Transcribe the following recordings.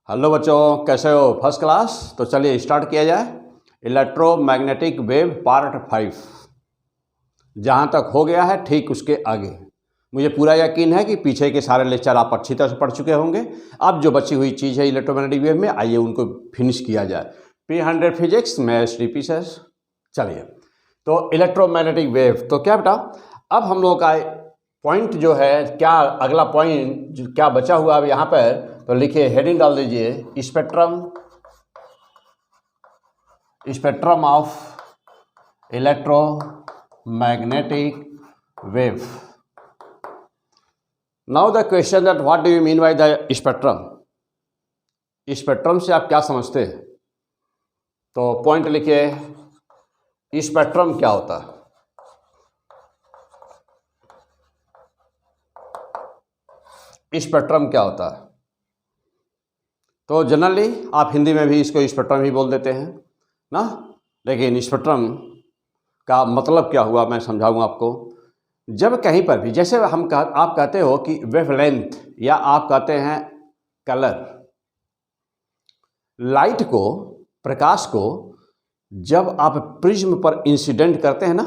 Hello बच्चों, कैसे हो? First class. तो चलिए स्टार्ट किया जाए। इलेक्ट्रोमैग्नेटिक वेव पार्ट 5 जहाँ तक हो गया है, ठीक उसके आगे मुझे पूरा यकीन है कि पीछे के सारे लेक्चर आप अच्छी तरह से पढ़ चुके होंगे। अब जो बची हुई चीज़ है इलेक्ट्रोमैग्नेटिक वेव में, आइए उनको फिनिश किया जाए। P100 फिजिक्स में STP सर। चलिए, तो इलेक्ट्रोमैग्नेटिक वेव तो क्या बेटा, अब हम लोगों का पॉइंट जो है, क्या अगला पॉइंट क्या बचा हुआ अब यहाँ पर, तो लिखिए, हेडिंग डाल दीजिए, spectrum of electromagnetic wave. Now the question that what do you mean by the spectrum. Spectrum से आप क्या समझते हैं? तो पॉइंट लिखिए, स्पेक्ट्रम क्या होता है। स्पेक्ट्रम क्या होता है? तो जनरली आप हिंदी में भी इसको स्पेक्ट्रम ही बोल देते हैं ना, लेकिन स्पेक्ट्रम का मतलब क्या हुआ मैं समझाऊंगा आपको। जब कहीं पर भी, जैसे आप कहते हो कि वेवलेंथ, या आप कहते हैं कलर, लाइट को, प्रकाश को जब आप प्रिज्म पर इंसिडेंट करते हैं ना,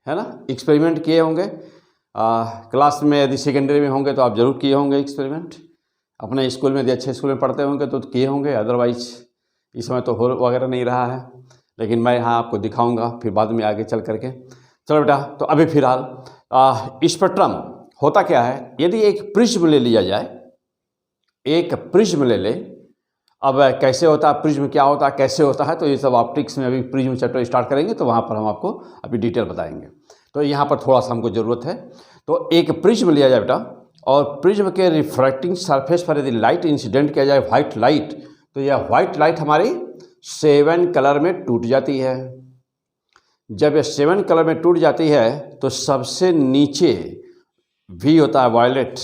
है ना, एक्सपेरिमेंट किए होंगे क्लास में, यदि सेकेंडरी में होंगे तो आप जरूर किए होंगे एक्सपेरिमेंट। अपने स्कूल में, यदि अच्छे स्कूल में पढ़ते होंगे तो किए होंगे, अदरवाइज इस समय तो हो वगैरह नहीं रहा है, लेकिन मैं यहाँ आपको दिखाऊंगा फिर बाद में आगे चल करके। चलो बेटा, तो अभी फिलहाल स्पेक्ट्रम होता क्या है। यदि एक प्रिज्म ले लिया जाए, एक प्रिज्म ले ले, अब कैसे होता है प्रिज्म, क्या होता है, कैसे होता है, तो ये सब ऑप्टिक्स में अभी प्रिज्म चैप्टर स्टार्ट करेंगे तो वहाँ पर हम आपको अभी डिटेल बताएंगे। तो यहाँ पर थोड़ा सा हमको ज़रूरत है। तो एक प्रिज्म लिया जाए बेटा, और प्रिज्म के रिफ्रैक्टिंग सरफेस पर यदि लाइट इंसिडेंट किया जाए, व्हाइट लाइट, तो यह व्हाइट लाइट हमारी 7 कलर में टूट जाती है। जब यह 7 कलर में टूट जाती है तो सबसे नीचे V होता है वायलेट,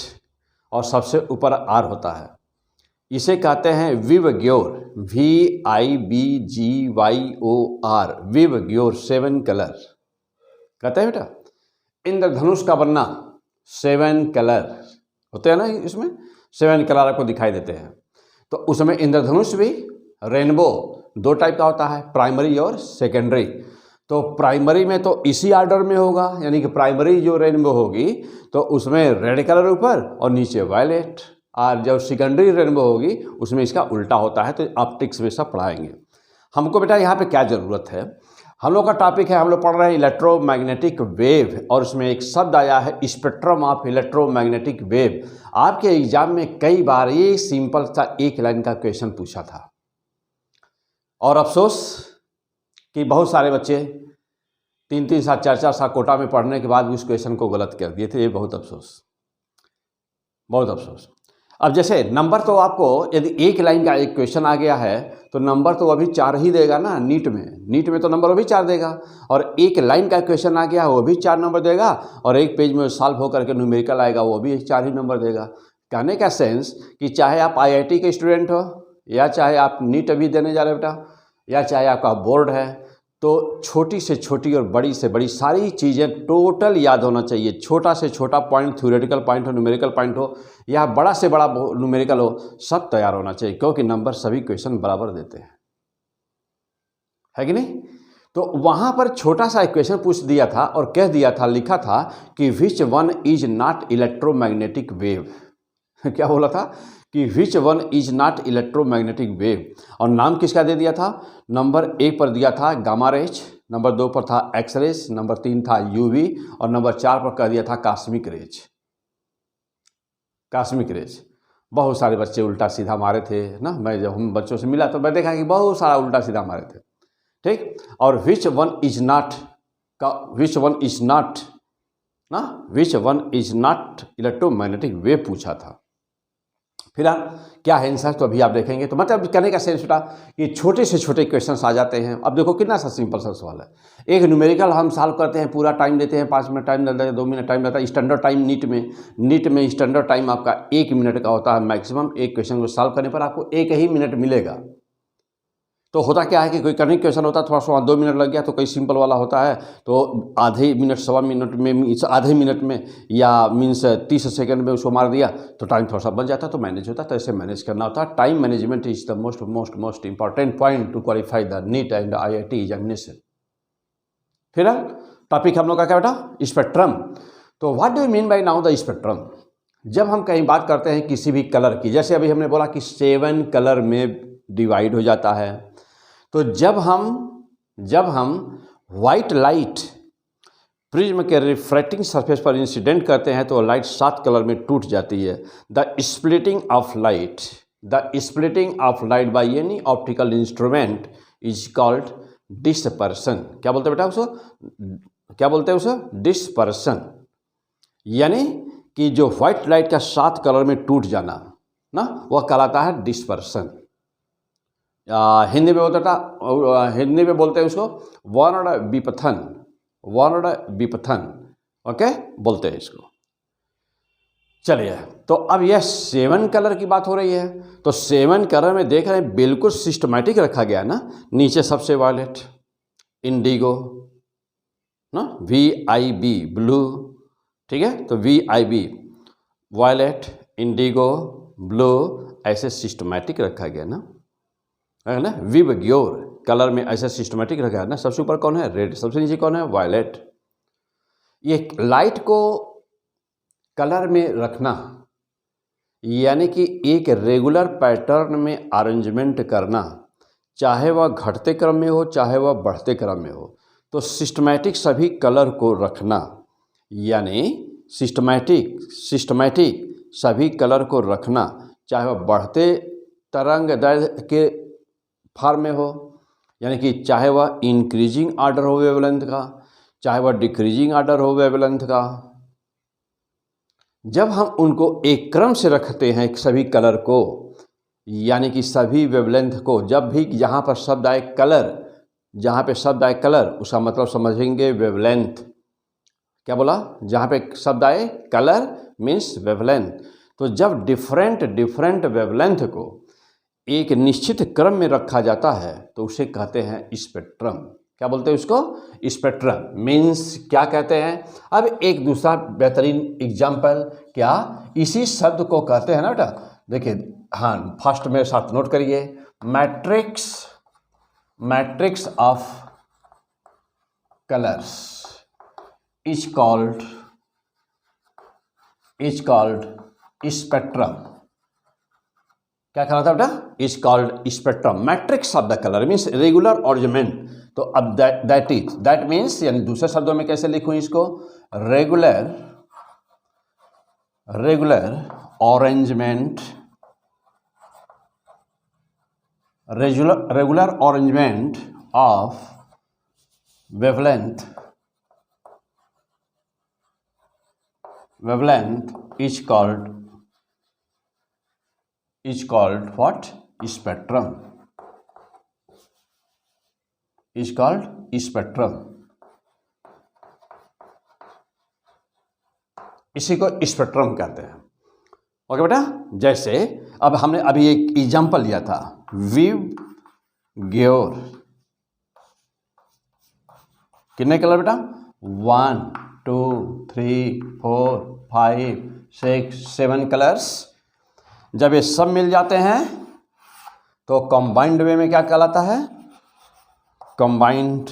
और सबसे ऊपर R होता है। इसे कहते हैं विवग्योर, VIBGYOR, विवग्योर 7 कलर कहते हैं बेटा। इंद्रधनुष का बनना 7 कलर होते हैं ना, इसमें 7 कलर आपको दिखाई देते हैं। तो उसमें इंद्रधनुष भी रेनबो 2 टाइप का होता है, प्राइमरी और सेकेंडरी। तो प्राइमरी में तो इसी आर्डर में होगा, यानी कि प्राइमरी जो रेनबो होगी तो उसमें रेड कलर ऊपर और नीचे वायलेट, और जब सेकेंडरी रेनबो होगी उसमें इसका उल्टा होता है। तो ऑप्टिक्स में सब पढ़ाएंगे हमको बेटा। यहाँ पे क्या ज़रूरत है, हम लोग का टॉपिक है, हम लोग पढ़ रहे हैं इलेक्ट्रोमैग्नेटिक वेव, और उसमें एक शब्द आया है स्पेक्ट्रम ऑफ इलेक्ट्रोमैग्नेटिक वेव। आपके एग्जाम में कई बार ये सिंपल सा एक लाइन का क्वेश्चन पूछा था, और अफसोस कि बहुत सारे बच्चे 3-3 साल 4-4 साल कोटा में पढ़ने के बाद भी उस क्वेश्चन को गलत कर दिए थे। ये बहुत अफसोस, बहुत अफसोस। अब जैसे नंबर तो आपको, यदि एक लाइन का एक क्वेश्चन आ गया है तो नंबर तो अभी 4 ही देगा ना। नीट में तो नंबर अभी 4 देगा, और एक लाइन का क्वेश्चन आ गया वो भी 4 नंबर देगा, और एक पेज में सॉल्व होकर के न्यूमेरिकल आएगा वो भी 4 ही नंबर देगा। कहने का सेंस कि चाहे आप IIT के स्टूडेंट हो, या चाहे आप नीट अभी देने जा रहे हो बेटा, या चाहे आपका बोर्ड है, तो छोटी से छोटी और बड़ी से बड़ी सारी चीज़ें टोटल याद होना चाहिए। छोटा से छोटा पॉइंट, थ्योरेटिकल पॉइंट हो, न्यूमेरिकल पॉइंट हो, या बड़ा से बड़ा न्यूमेरिकल हो, सब तैयार होना चाहिए, क्योंकि नंबर सभी क्वेश्चन बराबर देते हैं, है कि नहीं। तो वहाँ पर छोटा सा क्वेश्चन पूछ दिया था और कह दिया था, लिखा था कि which one is not electromagnetic wave. क्या बोला था कि which one is not electromagnetic wave, और नाम किसका दे दिया था। नंबर 1 पर दिया था गामा रेज, नंबर 2 पर था एक्स रेज, नंबर 3 था UV, और नंबर 4 पर कह दिया था कॉस्मिक रेज। कॉस्मिक रेज बहुत सारे बच्चे उल्टा सीधा मारे थे ना। मैं जब हम बच्चों से मिला तो मैं देखा कि बहुत सारा उल्टा सीधा मारे थे, ठीक। और which one is not electromagnetic wave पूछा था। फिर क्या है आंसर, तो अभी आप देखेंगे। तो मतलब कहने का सेंस बेटा कि छोटे से छोटे क्वेश्चंस आ जाते हैं। अब देखो कितना सा सिंपल सा सवाल है। एक न्यूमेरिकल हम सॉल्व करते हैं, पूरा टाइम देते हैं, 5 मिनट टाइम लगता है, 2 मिनट टाइम लगता है। स्टैंडर्ड टाइम नीट में स्टैंडर्ड टाइम आपका 1 मिनट का होता है मैक्सिमम। एक क्वेश्चन को सॉल्व करने पर आपको 1 ही मिनट मिलेगा। तो होता क्या है कि कोई करंट क्वेश्चन होता है, थोड़ा सा 2 मिनट लग गया, तो कोई सिंपल वाला होता है तो आधे मिनट, सवा मिनट में, आधे मिनट में या मीन्स 30 सेकंड में उसको मार दिया तो टाइम थोड़ा सा बन जाता है, तो मैनेज होता है। तो ऐसे मैनेज करना होता है। Time management is the most important point two qualify the neat and IIT examination. फिर टॉपिक हम लोग का क्या बेटा, स्पेक्ट्रम। तो what do you mean by now the spectrum? जब हम कहीं बात करते हैं किसी भी कलर की, जैसे अभी हमने बोला कि 7 कलर में डिवाइड हो जाता है, तो जब हम वाइट लाइट प्रिज्म के रिफ्रैक्टिंग सरफेस पर इंसिडेंट करते हैं तो लाइट 7 कलर में टूट जाती है। The splitting of light by any optical instrument is called dispersion. क्या बोलते हैं बेटा उसको, क्या बोलते हैं उसे, डिस्पर्सन। यानी कि जो व्हाइट लाइट का 7 कलर में टूट जाना ना, वह कहलाता है डिस्पर्सन। हिंदी में बोलते हैं उसको वर्ण विपथन, ओके, बोलते हैं इसको। चलिए, तो अब यह 7 कलर की बात हो रही है, तो 7 कलर में देख रहे हैं बिल्कुल सिस्टमैटिक रखा गया ना। नीचे सबसे वायलेट, इंडिगो ना, VIB ब्लू, ठीक है, तो VIB वायलेट, इंडिगो, ब्लू, ऐसे सिस्टमैटिक रखा गया ना, है ना। विबग्योर कलर में ऐसा सिस्टमैटिक रखा है ना। सबसे ऊपर कौन है, रेड, सबसे नीचे कौन है, वायलेट। ये लाइट को कलर में रखना यानी कि एक रेगुलर पैटर्न में अरेंजमेंट करना, चाहे वह घटते क्रम में हो चाहे वह बढ़ते क्रम में हो, तो सिस्टमैटिक सभी कलर को रखना, यानी सिस्टमैटिक सभी कलर को रखना, चाहे वह बढ़ते तरंग दैर्घ्य के फॉर्म में हो, यानी कि चाहे वह इंक्रीजिंग आर्डर हो वेवलेंथ का, चाहे वह डिक्रीजिंग आर्डर हो वेवलेंथ का। जब हम उनको एक क्रम से रखते हैं सभी कलर को, यानी कि सभी वेवलेंथ को, जब भी यहाँ पर शब्द आए कलर, जहाँ पे शब्द आए कलर उसका मतलब समझेंगे वेवलेंथ। क्या बोला, जहाँ पे शब्द आए कलर मीन्स वेवलेंथ। तो जब डिफरेंट वेवलेंथ को एक निश्चित क्रम में रखा जाता है तो उसे कहते हैं स्पेक्ट्रम। क्या बोलते हैं उसको, स्पेक्ट्रम मीन्स क्या कहते हैं। अब एक दूसरा बेहतरीन एग्जाम्पल, क्या इसी शब्द को कहते हैं ना बेटा, देखिए, हाँ, फर्स्ट मेरे साथ नोट करिए, matrix of colours is called spectrum. क्या कहलाता है बेटा, is called spectrum. Matrix of the colour means regular ornament. तो अब दैट मीन्स, यानी दूसरे शब्दों में कैसे लिखूं इसको, regular arrangement of wavelength is called what, spectrum, is called spectrum। इसी को स्पेक्ट्रम कहते हैं। ओके बेटा, जैसे अब हमने अभी एक एग्जांपल लिया था, विबग्योर, कितने कलर बेटा, 1 2 3 4 5 6 7 कलर्स। जब ये सब मिल जाते हैं तो कंबाइंड वे में क्या कहलाता है, कंबाइंड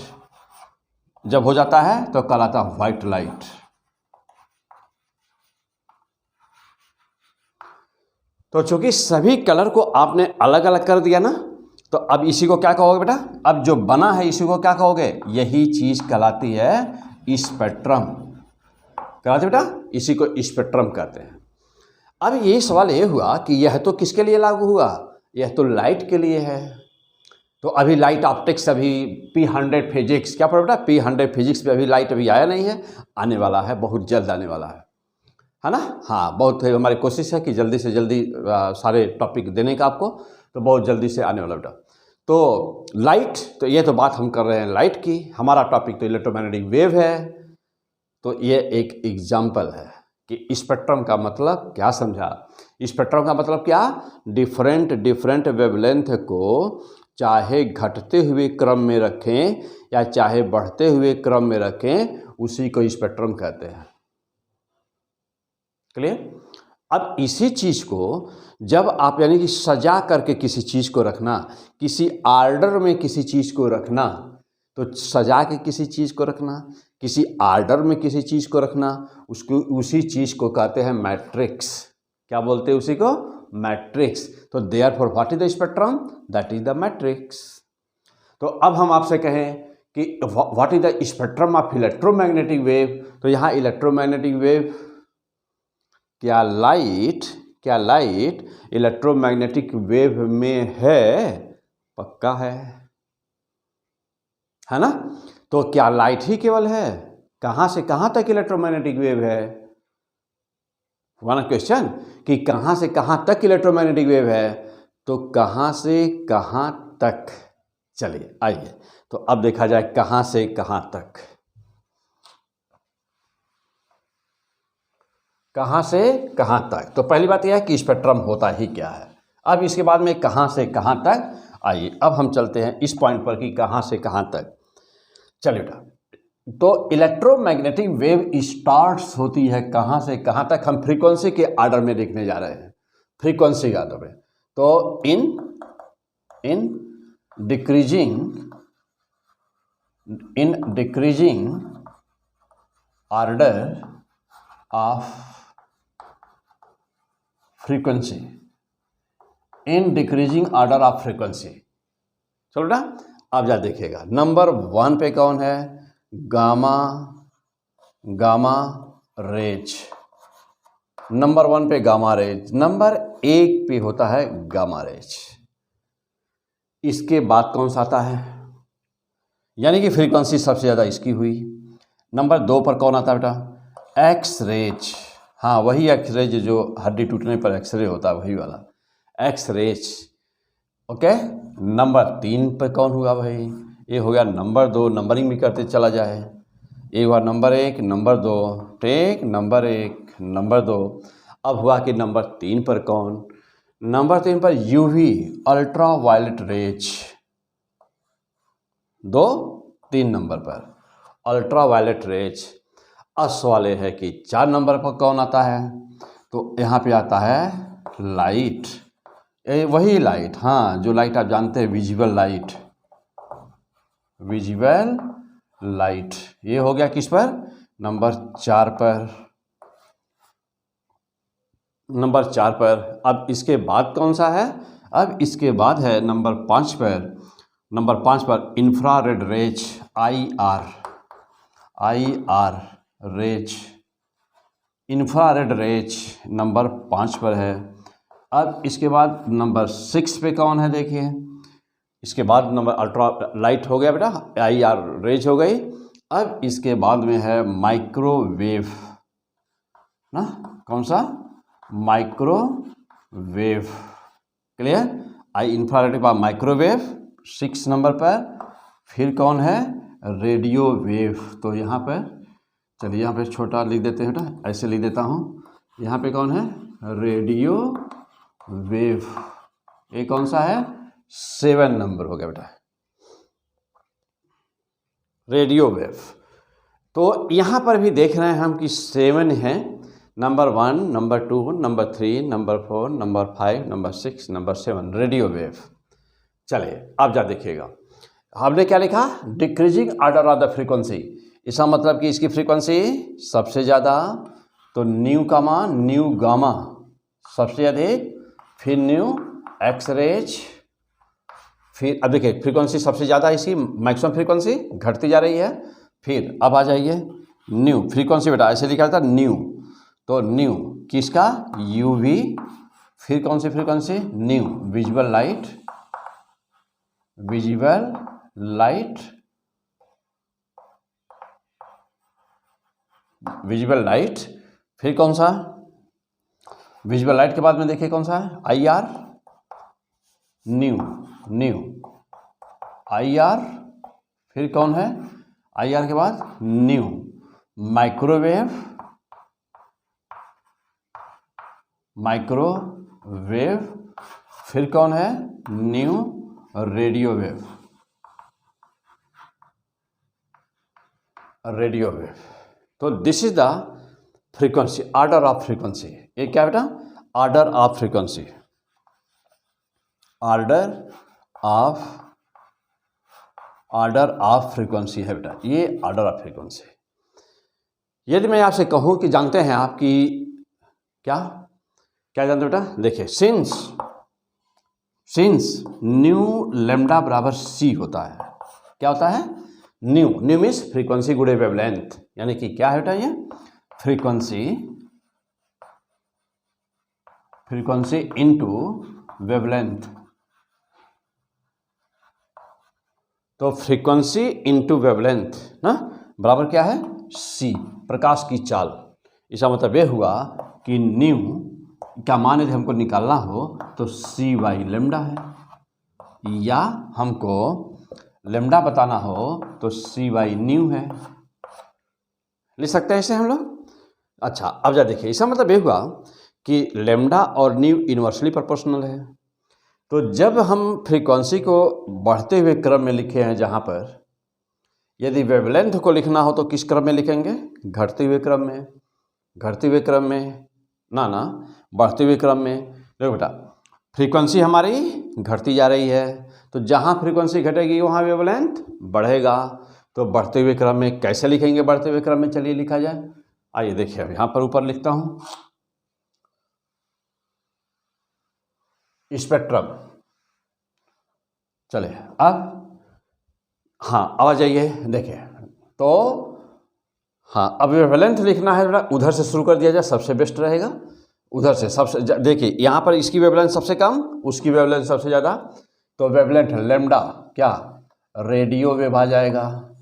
जब हो जाता है तो कहलाता है व्हाइट लाइट। तो चूंकि सभी कलर को आपने अलग अलग कर दिया ना, तो अब इसी को क्या कहोगे बेटा, अब जो बना है इसी को क्या कहोगे, यही चीज कहलाती है स्पेक्ट्रम। कहलाती है बेटा, इसी को स्पेक्ट्रम कहते हैं। अब ये सवाल ये हुआ कि यह तो किसके लिए लागू हुआ, यह तो लाइट के लिए है। तो अभी लाइट ऑप्टिक्स, अभी P100 फिजिक्स, क्या पढ़ा बेटा, P100 फिजिक्स पे अभी लाइट अभी आया नहीं है, आने वाला है, बहुत जल्द आने वाला है ना। हाँ, बहुत हमारी कोशिश है कि जल्दी से जल्दी सारे टॉपिक देने का आपको, तो बहुत जल्दी से आने वाला बेटा। तो लाइट, तो ये तो बात हम कर रहे हैं लाइट की, हमारा टॉपिक तो इलेक्ट्रोमैग्नेटिक वेव है। तो ये एक एग्जाम्पल है कि स्पेक्ट्रम का मतलब क्या समझा। स्पेक्ट्रम का मतलब क्या, डिफरेंट वेवलेंथ को चाहे घटते हुए क्रम में रखें या चाहे बढ़ते हुए क्रम में रखें, उसी को स्पेक्ट्रम कहते हैं। क्लियर? अब इसी चीज को जब आप यानी कि सजा करके किसी चीज को रखना, किसी आर्डर में किसी चीज को रखना, तो सजा के किसी चीज को रखना, किसी आर्डर में किसी चीज को रखना, उसको उसी चीज को कहते हैं मैट्रिक्स। क्या बोलते हैं उसी को? मैट्रिक्स। तो therefore what is the spectrum? That is the matrix. तो अब हम आपसे कहें कि what is the spectrum of electromagnetic wave, तो यहाँ इलेक्ट्रोमैग्नेटिक वेव, क्या लाइट इलेक्ट्रोमैग्नेटिक वेव में है? पक्का है ना? तो क्या लाइट ही केवल है? कहां से कहां तक इलेक्ट्रोमैग्नेटिक वेव है? वन क्वेश्चन कि कहां से कहां तक इलेक्ट्रोमैग्नेटिक वेव है, तो कहां से कहां तक। चलिए आइए, तो अब देखा जाए कहां से कहां तक। कहां से कहां तक, तो पहली बात यह है कि स्पेक्ट्रम होता ही क्या है। अब इसके बाद में कहां से कहां तक, आइए अब हम चलते हैं इस पॉइंट पर कि कहां से कहां तक। चलिए बेटा, तो इलेक्ट्रोमैग्नेटिक वेव स्टार्ट्स होती है कहां से कहां तक, हम फ्रीक्वेंसी के ऑर्डर में देखने जा रहे हैं, फ्रीक्वेंसी के ऑर्डर में। तो in decreasing order of frequency, in decreasing order of frequency. चलो ना, अब जा देखिएगा नंबर 1 पे कौन है? Gamma rays. नंबर 1 पे गामा रेज, नंबर 1 पे होता है गामा रेज। इसके बाद कौन सा आता है? यानी कि फ्रीक्वेंसी सबसे ज़्यादा इसकी हुई। नंबर 2 पर कौन आता है बेटा? X rays. हाँ, वही एक्स रेज जो हड्डी टूटने पर एक्सरे होता है, वही वाला एक्स रेज। ओके, नंबर 3 पर कौन हुआ भाई? ये हो गया नंबर 2, नंबरिंग भी करते चला जाए। एक बार number 1, number 2, take number 1, number 2। अब हुआ कि नंबर 3 पर कौन? नंबर 3 पर UV, ultra violet rays. 2, 3 number पर अल्ट्रा वायलेट रेज। अब सवाल यह है कि 4 नंबर पर कौन आता है? तो यहाँ पे आता है लाइट। वही लाइट, हाँ, जो लाइट आप जानते हैं, विजिबल लाइट। विजिबल लाइट ये हो गया किस पर? नंबर 4 पर। नंबर 4 पर। अब इसके बाद कौन सा है? अब इसके बाद है नंबर 5 पर। नंबर 5 पर infrared rays, IR rays, infrared rays number 5 पर है। अब इसके बाद नंबर 6 पे कौन है? देखिए, इसके बाद नंबर अल्ट्रा लाइट हो गया बेटा, IR रेज हो गई। अब इसके बाद में है माइक्रोवेव ना, कौन सा? माइक्रोवेव। क्लियर? इंफ्रारेड के बाद माइक्रोवेव 6 नंबर पर। फिर कौन है? Radio wave. तो यहाँ पर चलिए, यहाँ पे छोटा लिख देते हैं बेटा, ऐसे लिख देता हूँ। यहाँ पे कौन है? Radio wave. ये कौन सा है? 7 नंबर हो गया बेटा, रेडियो वेव। तो यहाँ पर भी देख रहे हैं हम कि 7 हैं। Number 1, number 2, number 3, number 4, number 5, number 6, number 7 radio wave. चलिए अब जा देखिएगा, हमने क्या लिखा? Decreasing order of the frequency. इसका मतलब कि इसकी फ्रीक्वेंसी सबसे ज़्यादा, तो न्यू कामा न्यू गामा सबसे अधिक, फिर न्यू एक्स रेज, फिर अब देखिए फ्रीक्वेंसी सबसे ज़्यादा, इसकी मैक्सिमम फ्रीक्वेंसी घटती जा रही है। फिर अब आ जाइए न्यू फ्रीक्वेंसी बेटा, ऐसे लिखा था न्यू, तो न्यू किसका? यूवी। फिर कौन सी frequency? New visual light, visual light, visual light. फिर कौन सा? विजुअल लाइट के बाद में देखिए कौन सा है? IR, new IR। फिर कौन है? IR के बाद न्यू माइक्रोवेव, फिर कौन है? New radio wave, radio wave. तो this is the frequency, order of frequency. ये क्या बेटा? Order of frequency, order of frequency है बेटा, ये ऑर्डर ऑफ फ्रीक्वेंसी। यदि मैं आपसे कहूं कि जानते हैं आप कि क्या क्या जानते हो बेटा? देखिए, सिंस न्यू लेमडा बराबर सी होता है, क्या होता है? न्यू मीन्स फ्रीक्वेंसी गुणे वेवलेंथ, यानी कि क्या है बेटा? ये फ्रीक्वेंसी इनटू वेवलेंथ। तो फ्रीक्वेंसी इनटू वेवलेंथ ना बराबर क्या है? सी, प्रकाश की चाल। इसका मतलब यह हुआ कि न्यू का मान यदि हमको निकालना हो तो सी बाई लेमडा है, या हमको लेमडा बताना हो तो सी बाई न्यू है। लिख सकते हैं इसे हम लोग। अच्छा, अब जा देखिए, इसका मतलब यह हुआ कि लेमडा और न्यू इन्वर्सली प्रोपोर्शनल है। तो जब हम फ्रीक्वेंसी को बढ़ते हुए क्रम में लिखे हैं, जहाँ पर यदि वेवलेंथ को लिखना हो तो किस क्रम में लिखेंगे? घटते हुए क्रम में, घटते हुए क्रम में ना बढ़ते हुए क्रम में। देखो बेटा, फ्रीक्वेंसी हमारी घटती जा रही है, तो जहाँ फ्रीक्वेंसी घटेगी वहाँ वेवलेंथ बढ़ेगा। तो बढ़ते हुए क्रम में कैसे लिखेंगे? बढ़ते हुए क्रम में चलिए लिखा जाए। आइए देखिए, अब यहाँ पर ऊपर लिखता हूँ स्पेक्ट्रम। चलिए अब हाँ आ जाइए, देखिए तो हाँ, अब वेवलेंथ लिखना है बेटा, उधर से शुरू कर दिया जाए, सबसे बेस्ट रहेगा। उधर से सबसे देखिए, यहाँ पर इसकी वेवलेंथ सबसे कम, उसकी वेवलेंथ सबसे ज़्यादा, तो वेवलेंथ लेमडा क्या? रेडियो वेव आ जाएगा।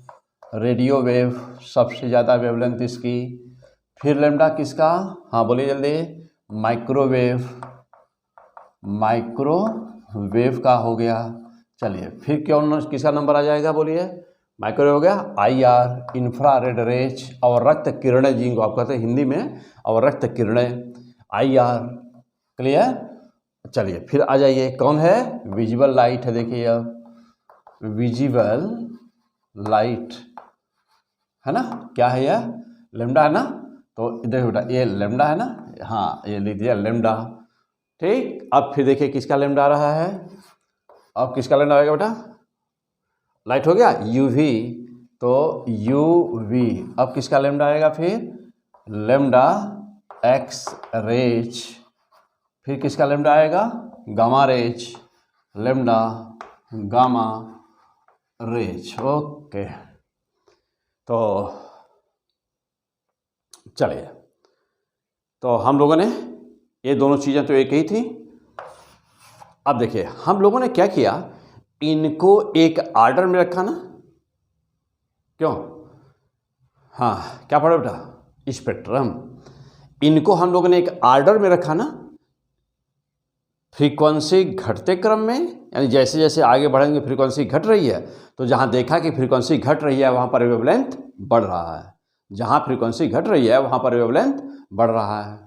रेडियो वेव सबसे ज़्यादा वेवलेंथ इसकी। फिर लेमडा किसका? हाँ बोलिए जल्दी। माइक्रोवेव का हो गया। चलिए फिर क्यों किसका नंबर आ जाएगा? बोलिए। माइक्रोवेव हो गया। IR इंफ्रारेड रेज, और रक्त किरणें जिनको आप कहते हैं हिंदी में, और रक्त किरणें IR। क्लियर? चलिए फिर आ जाइए, कौन है? विजिबल लाइट है। देखिए अब विजिबल लाइट है ना, क्या है यह? लेमडा है ना। तो देखो बेटा, ये लेमडा है ना, हाँ ये लिख दिया लेमडा। ठीक, अब फिर देखिए किसका लेमडा आ रहा है। अब किसका लेमडा आएगा बेटा? लाइट हो गया UV, तो UV। अब किसका लेमडा आएगा? फिर लेमडा एक्स रेज। फिर किसका लेमडा आएगा? Gamma rays, lambda gamma rays. Okay, तो चलिए, तो हम लोगों ने ये दोनों चीज़ें तो एक ही थी। अब देखिए हम लोगों ने क्या किया, इनको एक ऑर्डर में रखा ना। क्यों? हाँ, क्या पढ़ा बेटा? स्पेक्ट्रम। इनको हम लोगों ने एक ऑर्डर में रखा ना, फ्रीक्वेंसी घटते क्रम में, यानी जैसे जैसे आगे बढ़ेंगे फ्रीक्वेंसी घट रही है, तो जहाँ देखा कि फ्रीक्वेंसी घट रही है वहाँ पर वेवलेंथ बढ़ रहा है, जहाँ फ्रीक्वेंसी घट रही है वहाँ पर वेवलेंथ बढ़ रहा है।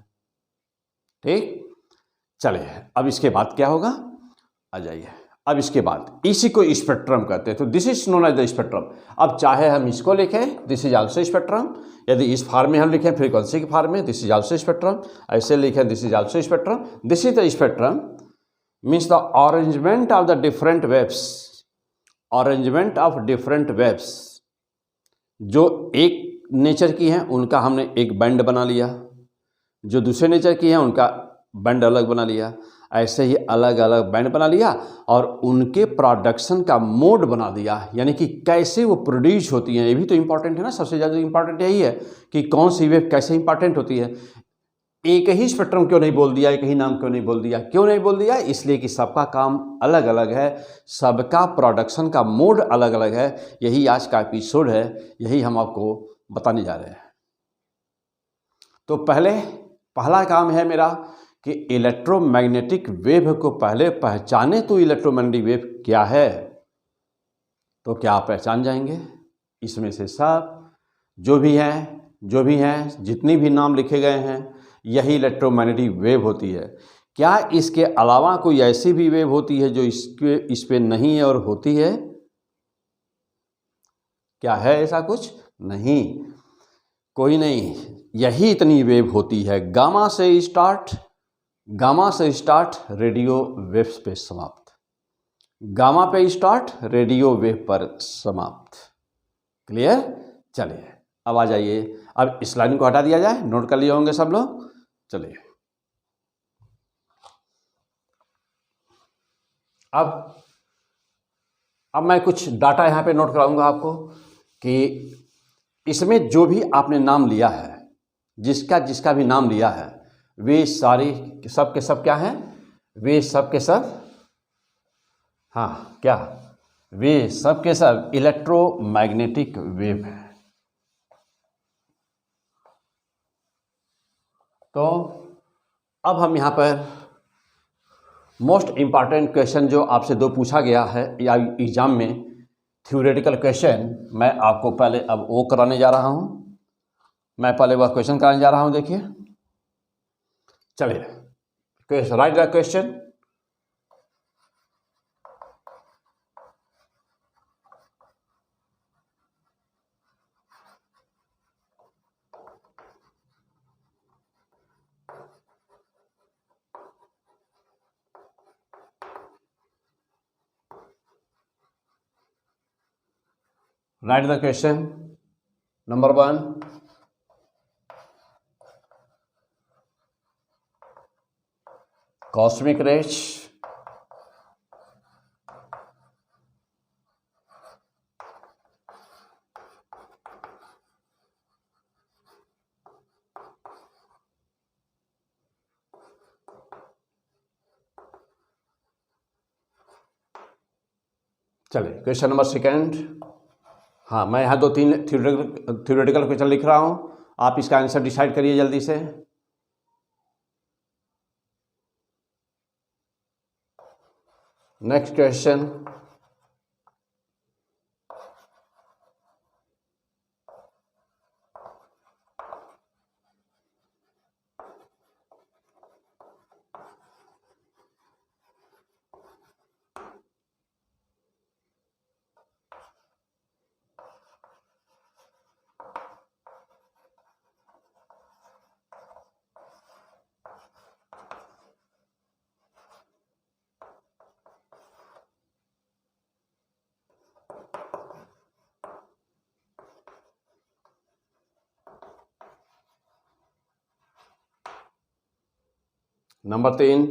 ठीक, चलिए अब इसके बाद क्या होगा? आ जाइए, अब इसके बाद इसी को स्पेक्ट्रम कहते हैं। तो this is known as the spectrum. अब चाहे हम इसको लिखें, दिस इज आल्सो स्पेक्ट्रम। यदि इस फार्म में हम लिखें फ्रीक्वेंसी के फार्म में, दिस इज आल्सो स्पेक्ट्रम। ऐसे लिखें, this is also spectrum. This is the spectrum means the arrangement of the different waves, arrangement of different waves. जो एक नेचर की हैं उनका हमने एक बैंड बना लिया, जो दूसरे नेचर की हैं उनका बैंड अलग बना लिया। ऐसे ही अलग अलग बैंड बना लिया और उनके प्रोडक्शन का मोड बना दिया, यानी कि कैसे वो प्रोड्यूस होती हैं। ये भी तो इम्पॉर्टेंट है ना, सबसे ज़्यादा इम्पॉर्टेंट यही है कि कौन सी वेव कैसे इंपॉर्टेंट होती है। एक ही स्पेक्ट्रम क्यों नहीं बोल दिया, एक ही नाम क्यों नहीं बोल दिया? क्यों नहीं बोल दिया? इसलिए कि सबका काम अलग अलग है, सबका प्रोडक्शन का मोड अलग अलग है। यही आज का एपिसोड है, यही हम आपको बताने जा रहे हैं। तो पहला काम है मेरा कि इलेक्ट्रोमैग्नेटिक वेव को पहले पहचाने। तो इलेक्ट्रोमैग्नेटिक वेव क्या है? तो क्या आप पहचान जाएंगे? इसमें से सब जो भी हैं, जितनी भी नाम लिखे गए हैं, यही इलेक्ट्रोमैग्नेटिक वेव होती है। क्या इसके अलावा कोई ऐसी भी वेव होती है जो इस पे नहीं है और होती है? क्या है ऐसा कुछ? नहीं, कोई नहीं। यही इतनी वेव होती है। गामा से स्टार्ट रेडियो वेव्स पे समाप्त। गामा पे स्टार्ट, रेडियो वेव पर समाप्त। क्लियर? चलिए अब आ जाइए। अब इस लाइन को हटा दिया जाए, नोट कर लिए होंगे सब लोग। चलिए अब मैं कुछ डाटा यहाँ पे नोट कराऊंगा आपको कि इसमें जो भी आपने नाम लिया है, जिसका जिसका भी नाम लिया है, वे सारे सब के सब क्या हैं? वे सब के सब, हाँ क्या, वे सब के सब इलेक्ट्रोमैग्नेटिक वेव है। तो अब हम यहाँ पर मोस्ट इम्पॉर्टेंट क्वेश्चन जो आपसे दो पूछा गया है या एग्जाम में, थ्योरेटिकल क्वेश्चन, मैं आपको पहले अब वो कराने जा रहा हूँ। मैं पहले वह क्वेश्चन कराने जा रहा हूँ। देखिए, चलिए right the question. Write the question. Number 1. Cosmic rays. चलिए क्वेश्चन नंबर 2. हाँ, मैं यहाँ 2-3 थ्योरेटिकल क्वेश्चन लिख रहा हूँ, आप इसका आंसर डिसाइड करिए जल्दी से। Next question, number 3.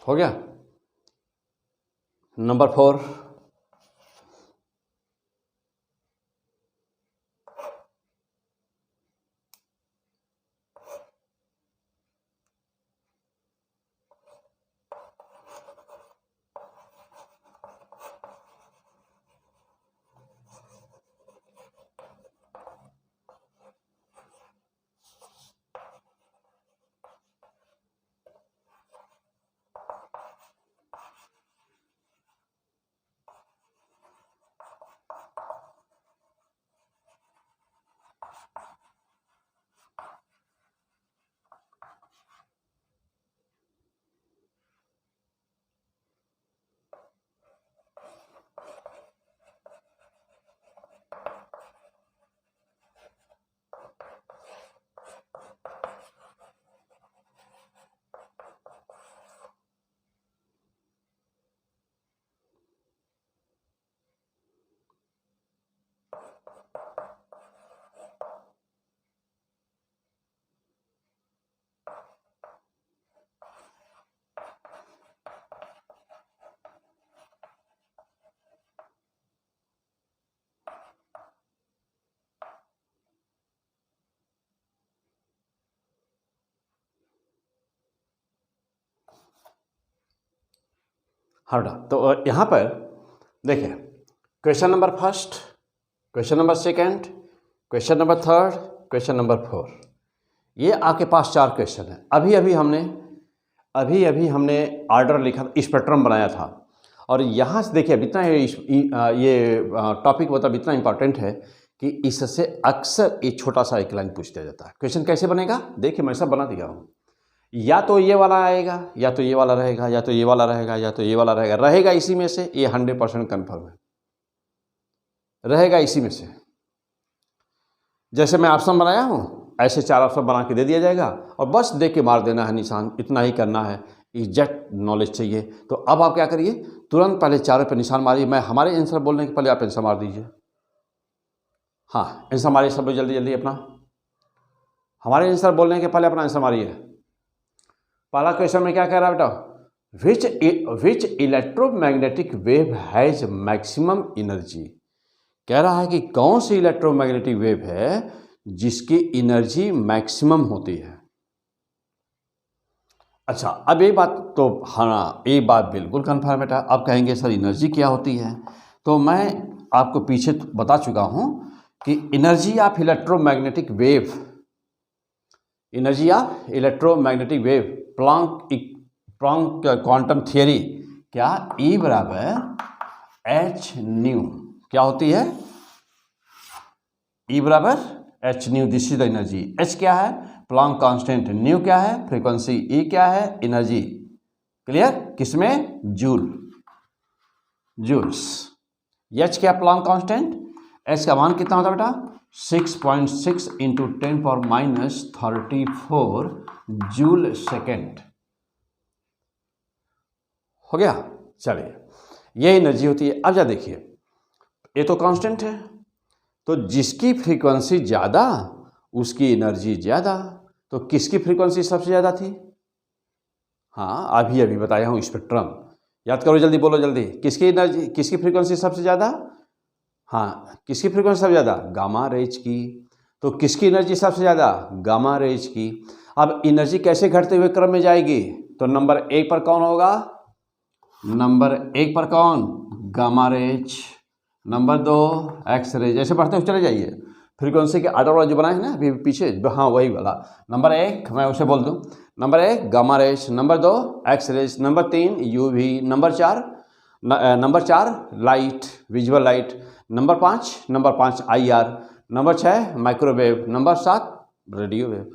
हो गया? नंबर 4. हाँ बेटा, तो यहाँ पर देखिए question number first, question number second, question number third, question number four, ये आपके पास 4 क्वेश्चन है। अभी अभी हमने ऑर्डर लिखा, स्पेक्ट्रम बनाया था, और यहाँ से देखिए अब इतना ये टॉपिक मतलब इतना इंपॉर्टेंट है कि इससे अक्सर एक छोटा सा एक लाइन पूछ दिया जाता है। क्वेश्चन कैसे बनेगा, देखिए मैं सब बना दिया हूँ। या तो ये वाला आएगा, या तो ये वाला रहेगा, या तो ये वाला रहेगा, या तो ये वाला रहेगा इसी में से। ये 100% कन्फर्म है, रहेगा इसी में से। जैसे मैं ऑप्शन बनाया हूँ ऐसे 4 ऑप्शन बना के दे दिया जाएगा, और बस देख के मार देना है निशान, इतना ही करना है। एग्जैक्ट नॉलेज चाहिए। तो अब आप क्या करिए, तुरंत पहले चारों पे निशान मारिए। मैं हमारे आंसर बोलने के पहले आप आंसर मार दीजिए। हाँ, आंसर मारिए सब लोग जल्दी जल्दी अपना। हमारे आंसर बोलने के पहले अपना आंसर मारिए। पहला क्वेश्चन में क्या कह रहा है बेटा, which electromagnetic wave has maximum energy. कह रहा है कि कौन सी इलेक्ट्रोमैग्नेटिक वेव है जिसकी एनर्जी मैक्सिमम होती है। अच्छा, अब ये बात तो हाँ, ये बात बिल्कुल कन्फर्म बेटा। अब कहेंगे सर एनर्जी क्या होती है, तो मैं आपको पीछे बता चुका हूँ कि energy of electromagnetic wave, energy of electromagnetic wave, Planck quantum theory, क्या E बराबर एच न्यू क्या होती है, E बराबर H nu. This is the energy. H क्या है, प्लैंक कांस्टेंट, न्यू क्या है, फ्रीक्वेंसी, E क्या है, एनर्जी। क्लियर, किसमें, जूल्स। H क्या, प्लैंक कांस्टेंट, H का मान कितना होता है बेटा, 6.6 इंटू 10⁻34 जूल सेकेंड। हो गया। चलिए, ये एनर्जी होती है। अब जा देखिए, ये तो कांस्टेंट है, तो जिसकी फ्रीक्वेंसी ज़्यादा उसकी एनर्जी ज़्यादा। तो किसकी फ्रीक्वेंसी सबसे ज़्यादा थी, हाँ अभी अभी बताया हूँ, स्पेक्ट्रम। याद करो जल्दी, बोलो जल्दी, किसकी एनर्जी, किसकी फ्रीक्वेंसी सबसे ज़्यादा, हाँ किसकी फ्रीक्वेंसी सबसे ज़्यादा, गामा रेज की। तो किसकी एनर्जी सबसे ज़्यादा, गामा रेज की। अब एनर्जी कैसे घटते हुए क्रम में जाएगी, तो नंबर 1 पर कौन होगा, नंबर 1 पर कौन, gamma rays. Number 2 X rays. ऐसे बढ़ते हुए चले जाइए, फ्रीक्वेंसी के आर्डर वाला जो बना है ना अभी पीछे, हाँ वही वाला। नंबर 1 मैं उसे बोल दूं, number 1 gamma rays, number 2 X rays, number 3 UV, number 4 light, visual light, number 5 IR, number 6 microwave, number 7 radio wave.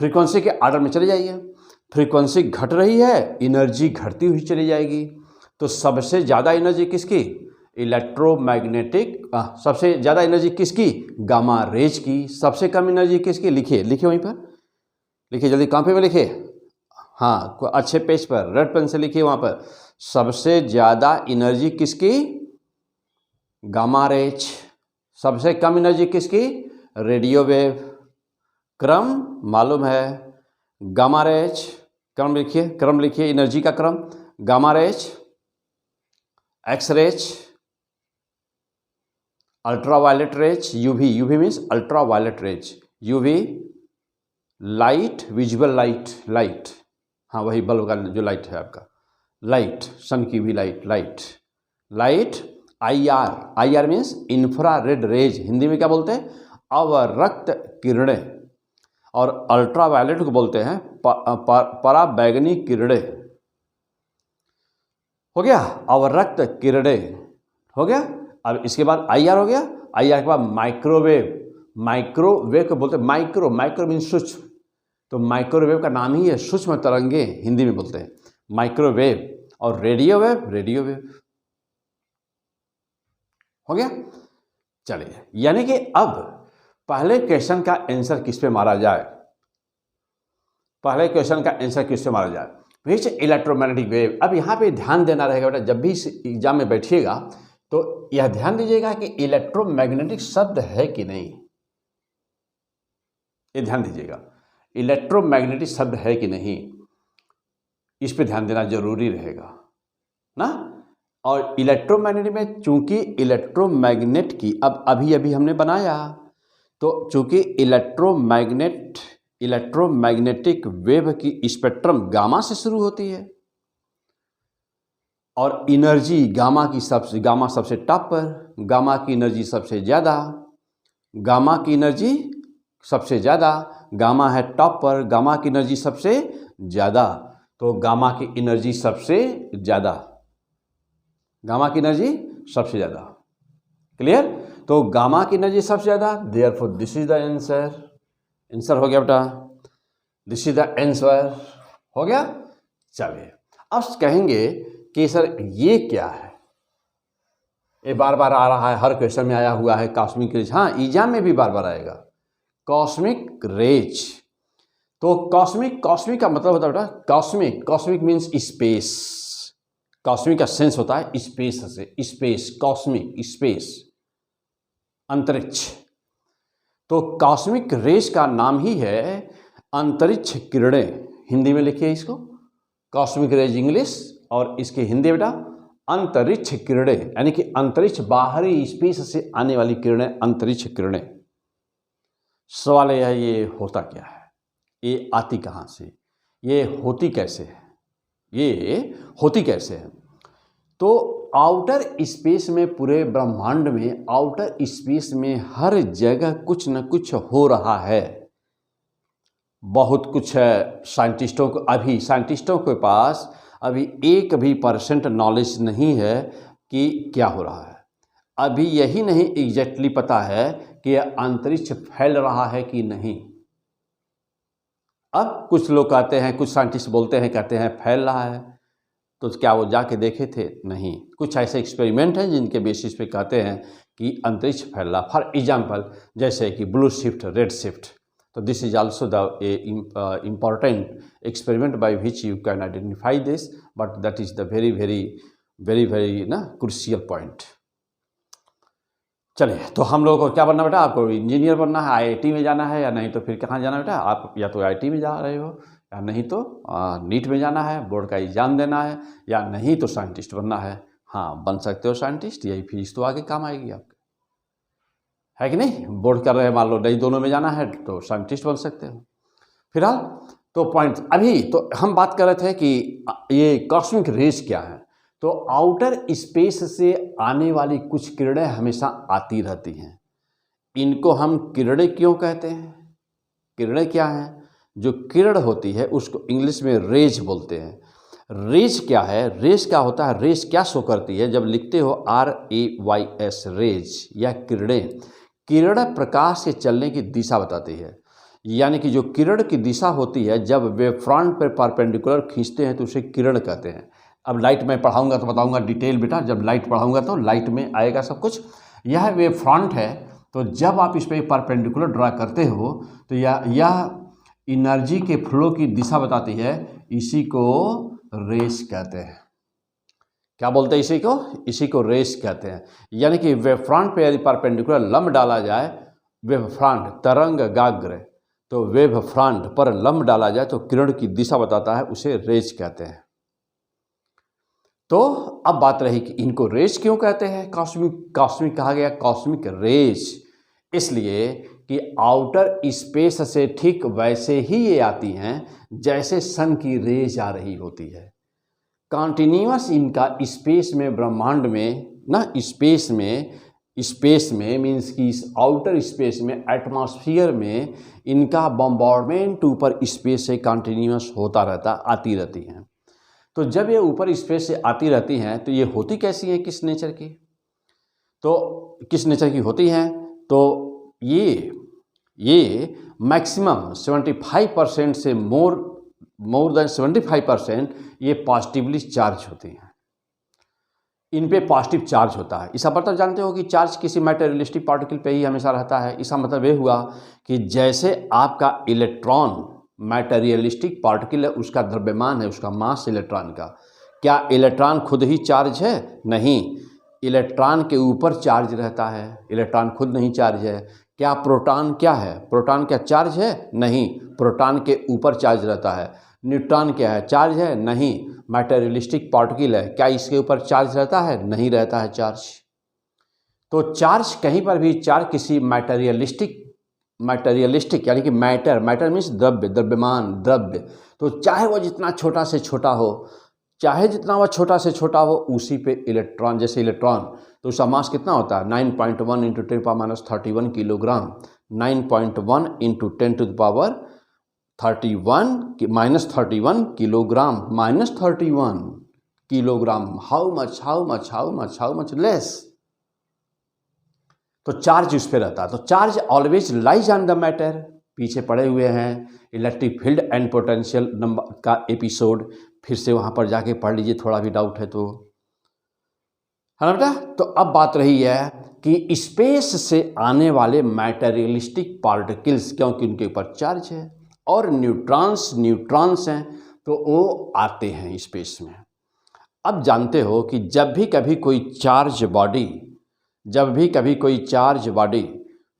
Frequency के आर्डर में चले जाइए। फ्रीक्वेंसी घट रही है, एनर्जी घटती हुई चली जाएगी। तो सबसे ज़्यादा एनर्जी किसकी, इलेक्ट्रोमैग्नेटिक, सबसे ज़्यादा एनर्जी किसकी, गामा रेज की। सबसे कम एनर्जी किसकी, लिखिए लिखिए वहीं पर, लिखिए जल्दी, कहाँ पे लिखिए, हाँ अच्छे पेज पर रेड पेन से लिखिए वहाँ पर। सबसे ज़्यादा एनर्जी किसकी, गामा रेज। सबसे कम एनर्जी किसकी, रेडियो वेव। क्रम मालूम है, गामा रेज, क्रम लिखिए, क्रम लिखिए, एनर्जी का क्रम, gamma rays, X rays, ultraviolet rays, UV, UV means ultraviolet rays, UV, light, visual light, light, हाँ वही बल्ब का जो लाइट है आपका, लाइट, सन की भी light, light, IR means infrared rays, Hindi में क्या बोलते हैं, अवरक्त किरणें। और अल्ट्रावायलेट को बोलते हैं पराबैंगनी किरणें। हो गया, अवरक्त किरणें हो गया। अब इसके बाद IR हो गया। IR के बाद माइक्रोवेव, माइक्रोवेव को बोलते हैं, माइक्रो मीन्स सूक्ष्म। तो माइक्रोवेव का नाम ही है सूक्ष्म तरंगे, हिंदी में बोलते हैं माइक्रोवेव। और रेडियो वेव, हो गया। चलिए, यानी कि अब पहले क्वेश्चन का आंसर किस पे मारा जाए, पहले क्वेश्चन का आंसर किस पे मारा जाए, विच इलेक्ट्रोमैग्नेटिक वेव। अब यहाँ पे ध्यान देना रहेगा बेटा, जब भी इस एग्जाम में बैठिएगा तो यह ध्यान दीजिएगा कि इलेक्ट्रोमैग्नेटिक शब्द है कि नहीं, ये ध्यान दीजिएगा, इलेक्ट्रोमैग्नेटिक शब्द है कि नहीं, इस पे ध्यान देना जरूरी रहेगा ना। और इलेक्ट्रोमैग्नेटिक में चूंकि इलेक्ट्रोमैग्नेट की अब अभी हमने बनाया, तो चूंकि इलेक्ट्रोमैग्नेटिक वेव की स्पेक्ट्रम गामा से शुरू होती है, और एनर्जी गामा सबसे टॉप पर, गामा की एनर्जी सबसे ज़्यादा, गामा की एनर्जी सबसे ज़्यादा, गामा है टॉप पर, गामा की एनर्जी सबसे ज़्यादा, तो गामा की एनर्जी सबसे ज़्यादा, गामा की एनर्जी सबसे ज़्यादा। क्लियर? तो गामा की एनर्जी सबसे ज़्यादा, therefore this is the answer. Answer हो गया बेटा, दिस इज द आंसर, हो गया। चलिए अब कहेंगे कि सर ये क्या है, ये बार बार आ रहा है, हर क्वेश्चन में आया हुआ है कॉस्मिक रेज। हाँ, एग्जाम में भी बार बार आएगा कॉस्मिक रेज। तो कॉस्मिक का मतलब होता है बेटा कॉस्मिक मीन्स स्पेस। कॉस्मिक का सेंस होता है स्पेस से, स्पेस, कॉस्मिक स्पेस, अंतरिक्ष। तो कॉस्मिक रेज का नाम ही है अंतरिक्ष किरणें। हिंदी में लिखिए इसको, कॉस्मिक रेज इंग्लिश, और इसकी हिंदी बेटा अंतरिक्ष किरणें, यानी कि अंतरिक्ष, बाहरी स्पेस से आने वाली किरणें, अंतरिक्ष किरणें। सवाल यह है ये होता क्या है, ये आती कहाँ से, ये होती कैसे है, ये होती कैसे है। तो आउटर स्पेस में, पूरे ब्रह्मांड में आउटर स्पेस में हर जगह कुछ न कुछ हो रहा है, बहुत कुछ है। साइंटिस्टों के पास अभी 1% नॉलेज नहीं है कि क्या हो रहा है। अभी यही नहीं एग्जैक्टली पता है कि यह अंतरिक्ष फैल रहा है कि नहीं। अब कुछ लोग कहते हैं, कुछ साइंटिस्ट बोलते हैं, कहते हैं फैल रहा है, तो क्या वो जाके देखे थे? नहीं। कुछ ऐसे एक्सपेरिमेंट हैं जिनके बेसिस पे कहते हैं कि अंतरिक्ष फैल रहा। फॉर एग्जाम्पल, जैसे कि ब्लू शिफ्ट, रेड शिफ्ट, तो this is also the important experiment by which you can identify this, but that is the very ना क्रूशियल पॉइंट। चलिए, तो हम लोगों को क्या बनना बेटा? आपको इंजीनियर बनना है, आईआईटी में जाना है, या नहीं तो फिर कहाँ जाना बेटा? आप या तो आईआईटी में जा रहे हो, या नहीं तो नीट में जाना है, बोर्ड का एग्जाम देना है, या नहीं तो साइंटिस्ट बनना है। हाँ, बन सकते हो साइंटिस्ट, यही फीस तो आगे काम आएगी आपके, है कि नहीं? बोर्ड कर रहे हैं, मान लो नहीं दोनों में जाना है, तो साइंटिस्ट बन सकते हो। फिलहाल तो पॉइंट, अभी तो हम बात कर रहे थे कि ये कॉस्मिक रेज क्या है। तो आउटर स्पेस से आने वाली कुछ किरणें हमेशा आती रहती हैं। इनको हम किरणें क्यों कहते हैं? किरणें क्या हैं? जो किरण होती है उसको इंग्लिश में रेज बोलते हैं। रेज क्या है? रेज क्या होता है? रेज क्या शो करती है? जब लिखते हो RAYS, रेज या किरणें, किरण प्रकाश के चलने की दिशा बताती है। यानी कि जो किरण की दिशा होती है, जब वे फ्रंट पर परपेंडिकुलर खींचते हैं तो उसे किरण कहते हैं। अब लाइट में पढ़ाऊंगा तो बताऊंगा डिटेल बेटा, जब लाइट पढ़ाऊंगा तो लाइट में आएगा सब कुछ। यह वे फ्रंट है, तो जब आप इस पर परपेंडिकुलर ड्रा करते हो तो यह एनर्जी के फ्लो की दिशा बताती है। इसी को रेस कहते हैं। क्या बोलते हैं इसी को? इसी को रेस कहते हैं। यानी कि वेव फ्रंट पे यदि परपेंडिकुलर लंब डाला जाए, वेव फ्रंट तरंग गाग्र, तो वेव फ्रंट पर लंब डाला जाए तो किरण की दिशा बताता है, उसे रेज कहते हैं। तो अब बात रही कि इनको रेज क्यों कहते हैं? कॉस्मिक कहा गया, कॉस्मिक रेज इसलिए कि आउटर स्पेस से ठीक वैसे ही ये आती हैं जैसे सन की रेज आ रही होती है। कॉन्टिन्यूअस इनका स्पेस में, ब्रह्मांड में ना, स्पेस में मीन्स कि इस आउटर स्पेस में, एटमॉस्फेयर में इनका बम्बार्डमेंट ऊपर स्पेस से कॉन्टिन्यूअस होता रहता, आती रहती हैं। तो जब ये ऊपर स्पेस से आती रहती हैं तो ये होती कैसी हैं, किस नेचर की? तो किस नेचर की होती हैं? तो ये मैक्सिमम 75% से मोर देन 75% ये पॉजिटिवली चार्ज होती हैं। इन पे पॉजिटिव चार्ज होता है। इसका मतलब जानते हो कि चार्ज किसी मैटेरियलिस्टिक पार्टिकल पे ही हमेशा रहता है। इसका मतलब ये हुआ कि जैसे आपका इलेक्ट्रॉन मैटेरियलिस्टिक पार्टिकल है, उसका द्रव्यमान है, उसका मास इलेक्ट्रॉन का, क्या इलेक्ट्रॉन खुद ही चार्ज है? नहीं, इलेक्ट्रॉन के ऊपर चार्ज रहता है, इलेक्ट्रॉन खुद नहीं चार्ज है। क्या प्रोटॉन क्या है? प्रोटॉन क्या चार्ज है? नहीं, प्रोटॉन के ऊपर चार्ज रहता है। न्यूट्रॉन क्या है? चार्ज है? नहीं, मैटेरियलिस्टिक पार्टिकल है, क्या इसके ऊपर चार्ज रहता है? नहीं रहता है चार्ज। तो चार्ज कहीं पर भी, चार्ज किसी मैटेरियलिस्टिक यानी कि मैटर मीन्स द्रव्य, द्रव्यमान, द्रव्य, तो चाहे वो जितना छोटा से छोटा हो, चाहे जितना वह छोटा से छोटा हो, उसी पे इलेक्ट्रॉन, जैसे इलेक्ट्रॉन तो उसका मास कितना होता है 9.1 into 10⁻31 kilogram, 9.1 into 10⁻31 kilogram, -31 kilogram. How much less. तो चार्ज उस पर रहता है। तो charge always lies on the matter. पीछे पड़े हुए हैं electric field and potential number का एपिसोड, फिर से वहाँ पर जाके पढ़ लीजिए, थोड़ा भी डाउट है तो, है ना बेटा। तो अब बात रही है कि स्पेस से आने वाले मैटेरियलिस्टिक पार्टिकल्स, क्योंकि उनके ऊपर चार्ज है, और न्यूट्रॉन्स हैं तो वो आते हैं स्पेस में। अब जानते हो कि जब भी कभी कोई चार्ज बॉडी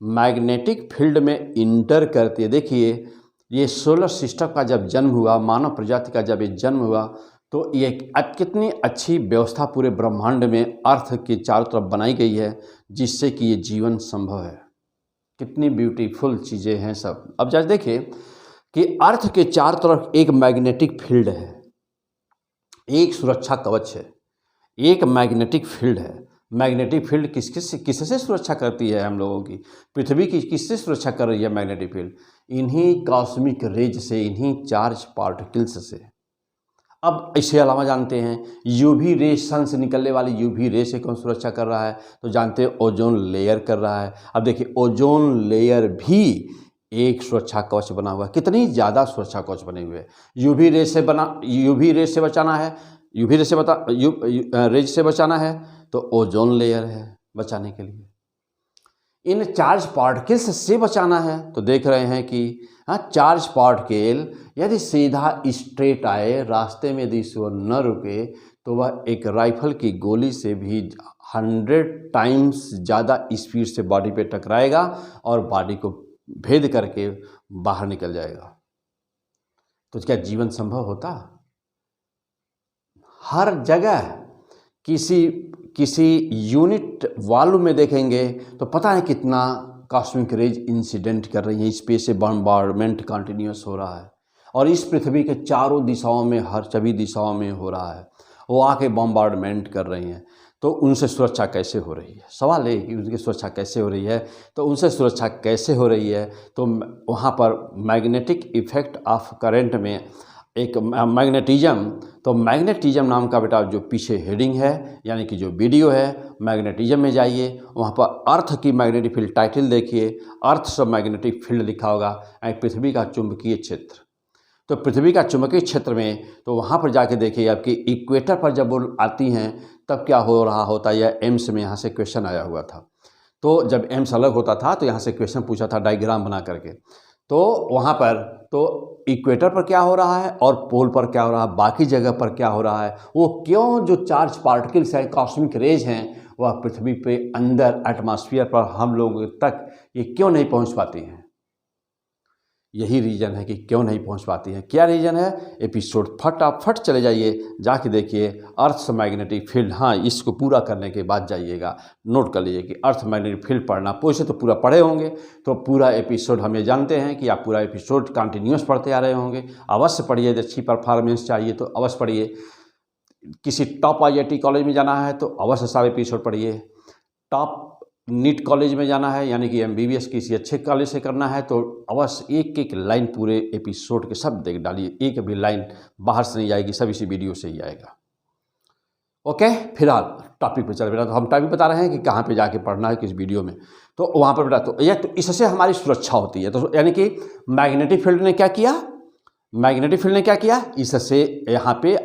मैग्नेटिक फील्ड में इंटर करती है, देखिए ये सोलर सिस्टम का जब जन्म हुआ, मानव प्रजाति का जब ये जन्म हुआ, तो ये कितनी अच्छी व्यवस्था पूरे ब्रह्मांड में अर्थ के चारों तरफ बनाई गई है, जिससे कि ये जीवन संभव है। कितनी ब्यूटीफुल चीज़ें हैं सब। अब जब देखिए कि अर्थ के चारों तरफ एक मैग्नेटिक फील्ड है, एक सुरक्षा कवच है, एक मैग्नेटिक फील्ड है। मैग्नेटिक फील्ड किससे सुरक्षा करती है हम लोगों की? पृथ्वी की किससे सुरक्षा कर रही है मैग्नेटिक फील्ड? इन्हीं कॉस्मिक रेज से, इन्हीं चार्ज पार्टिकल्स से। अब इसके अलावा जानते हैं यूवी रे, सन से निकलने वाली यूवी रे से कौन सुरक्षा कर रहा है? तो जानते हैं ओजोन लेयर कर रहा है। अब देखिए ओजोन लेयर भी एक सुरक्षा कवच बना हुआ है। कितनी ज़्यादा सुरक्षा कवच बने हुए हैं। यूवी रे से बचाना है, रेज से बचाना है तो ओजोन लेयर है बचाने के लिए। इन चार्ज पार्टिकल्स से बचाना है तो देख रहे हैं कि चार्ज पार्टिकल यदि सीधा स्ट्रेट आए, रास्ते में यदि वो न रुके, तो वह एक राइफल की गोली से भी 100 टाइम्स ज़्यादा स्पीड से बॉडी पे टकराएगा और बॉडी को भेद करके बाहर निकल जाएगा। तो क्या जीवन संभव होता? हर जगह किसी यूनिट वॉल्यूम में देखेंगे तो पता है कितना कॉस्मिक रेज इंसिडेंट कर रही है, स्पेस से बॉम्बार्डमेंट कंटिन्यूस हो रहा है, और इस पृथ्वी के चारों दिशाओं में, हर सभी दिशाओं में हो रहा है। वो आके बॉम्बार्डमेंट कर रही हैं, तो उनसे सुरक्षा कैसे हो रही है? सवाल है कि उनकी सुरक्षा कैसे हो रही है। तो उनसे सुरक्षा कैसे हो रही है, तो वहाँ पर मैग्नेटिक इफेक्ट ऑफ करंट में एक मैग्नेटिज्म, तो मैग्नेटिज्म नाम का बेटा जो पीछे हेडिंग है, यानी कि जो वीडियो है, मैग्नेटिज्म में जाइए, वहाँ पर अर्थ की मैग्नेटिक फील्ड टाइटल देखिए, अर्थ सब मैग्नेटिक फील्ड लिखा होगा, पृथ्वी का चुंबकीय क्षेत्र। तो पृथ्वी का चुंबकीय क्षेत्र में, तो वहाँ पर जाके देखिए आपकी इक्वेटर पर जब वो आती हैं तब क्या हो रहा होता है। यह एम्स में यहाँ से क्वेश्चन आया हुआ था। तो जब एम्स अलग होता था तो यहाँ से क्वेश्चन पूछा था डायग्राम बना करके। तो वहाँ पर तो इक्वेटर पर क्या हो रहा है और पोल पर क्या हो रहा है, बाकी जगह पर क्या हो रहा है, वो क्यों जो चार्ज पार्टिकल्स हैं, कॉस्मिक रेज हैं, वह पृथ्वी पे अंदर एटमॉस्फेयर पर हम लोगों तक ये क्यों नहीं पहुँच पाती हैं। यही रीज़न है कि क्यों नहीं पहुंच पाती हैं। क्या रीज़न है? एपिसोड फटाफट चले जाइए, जाके देखिए अर्थ मैग्नेटिक फील्ड। हाँ, इसको पूरा करने के बाद जाइएगा, नोट कर लीजिए कि अर्थ मैग्नेटिक फील्ड पढ़ना, पोइसे तो पूरा पढ़े होंगे, तो पूरा एपिसोड हम ये जानते हैं कि आप पूरा एपिसोड कंटिन्यूस पढ़ते आ रहे होंगे। अवश्य पढ़िए, अच्छी परफॉर्मेंस चाहिए तो अवश्य पढ़िए। किसी टॉप IIT कॉलेज में जाना है तो अवश्य सारे एपिसोड पढ़िए। टॉप नीट कॉलेज में जाना है, यानी कि MBBS किसी अच्छे कॉलेज से करना है, तो अवश्य एक एक लाइन पूरे एपिसोड के सब देख डालिए, एक भी लाइन बाहर से नहीं आएगी, सब इसी वीडियो से ही आएगा। ओके, फिलहाल टॉपिक पे चल बेटा। तो हम टॉपिक बता रहे हैं कि कहाँ पे जाके पढ़ना है, किस वीडियो में। तो वहाँ पर बेटा तो यह, तो इससे हमारी सुरक्षा होती है। तो यानी कि मैग्नेटिक फील्ड ने क्या किया, इससे यहाँ पे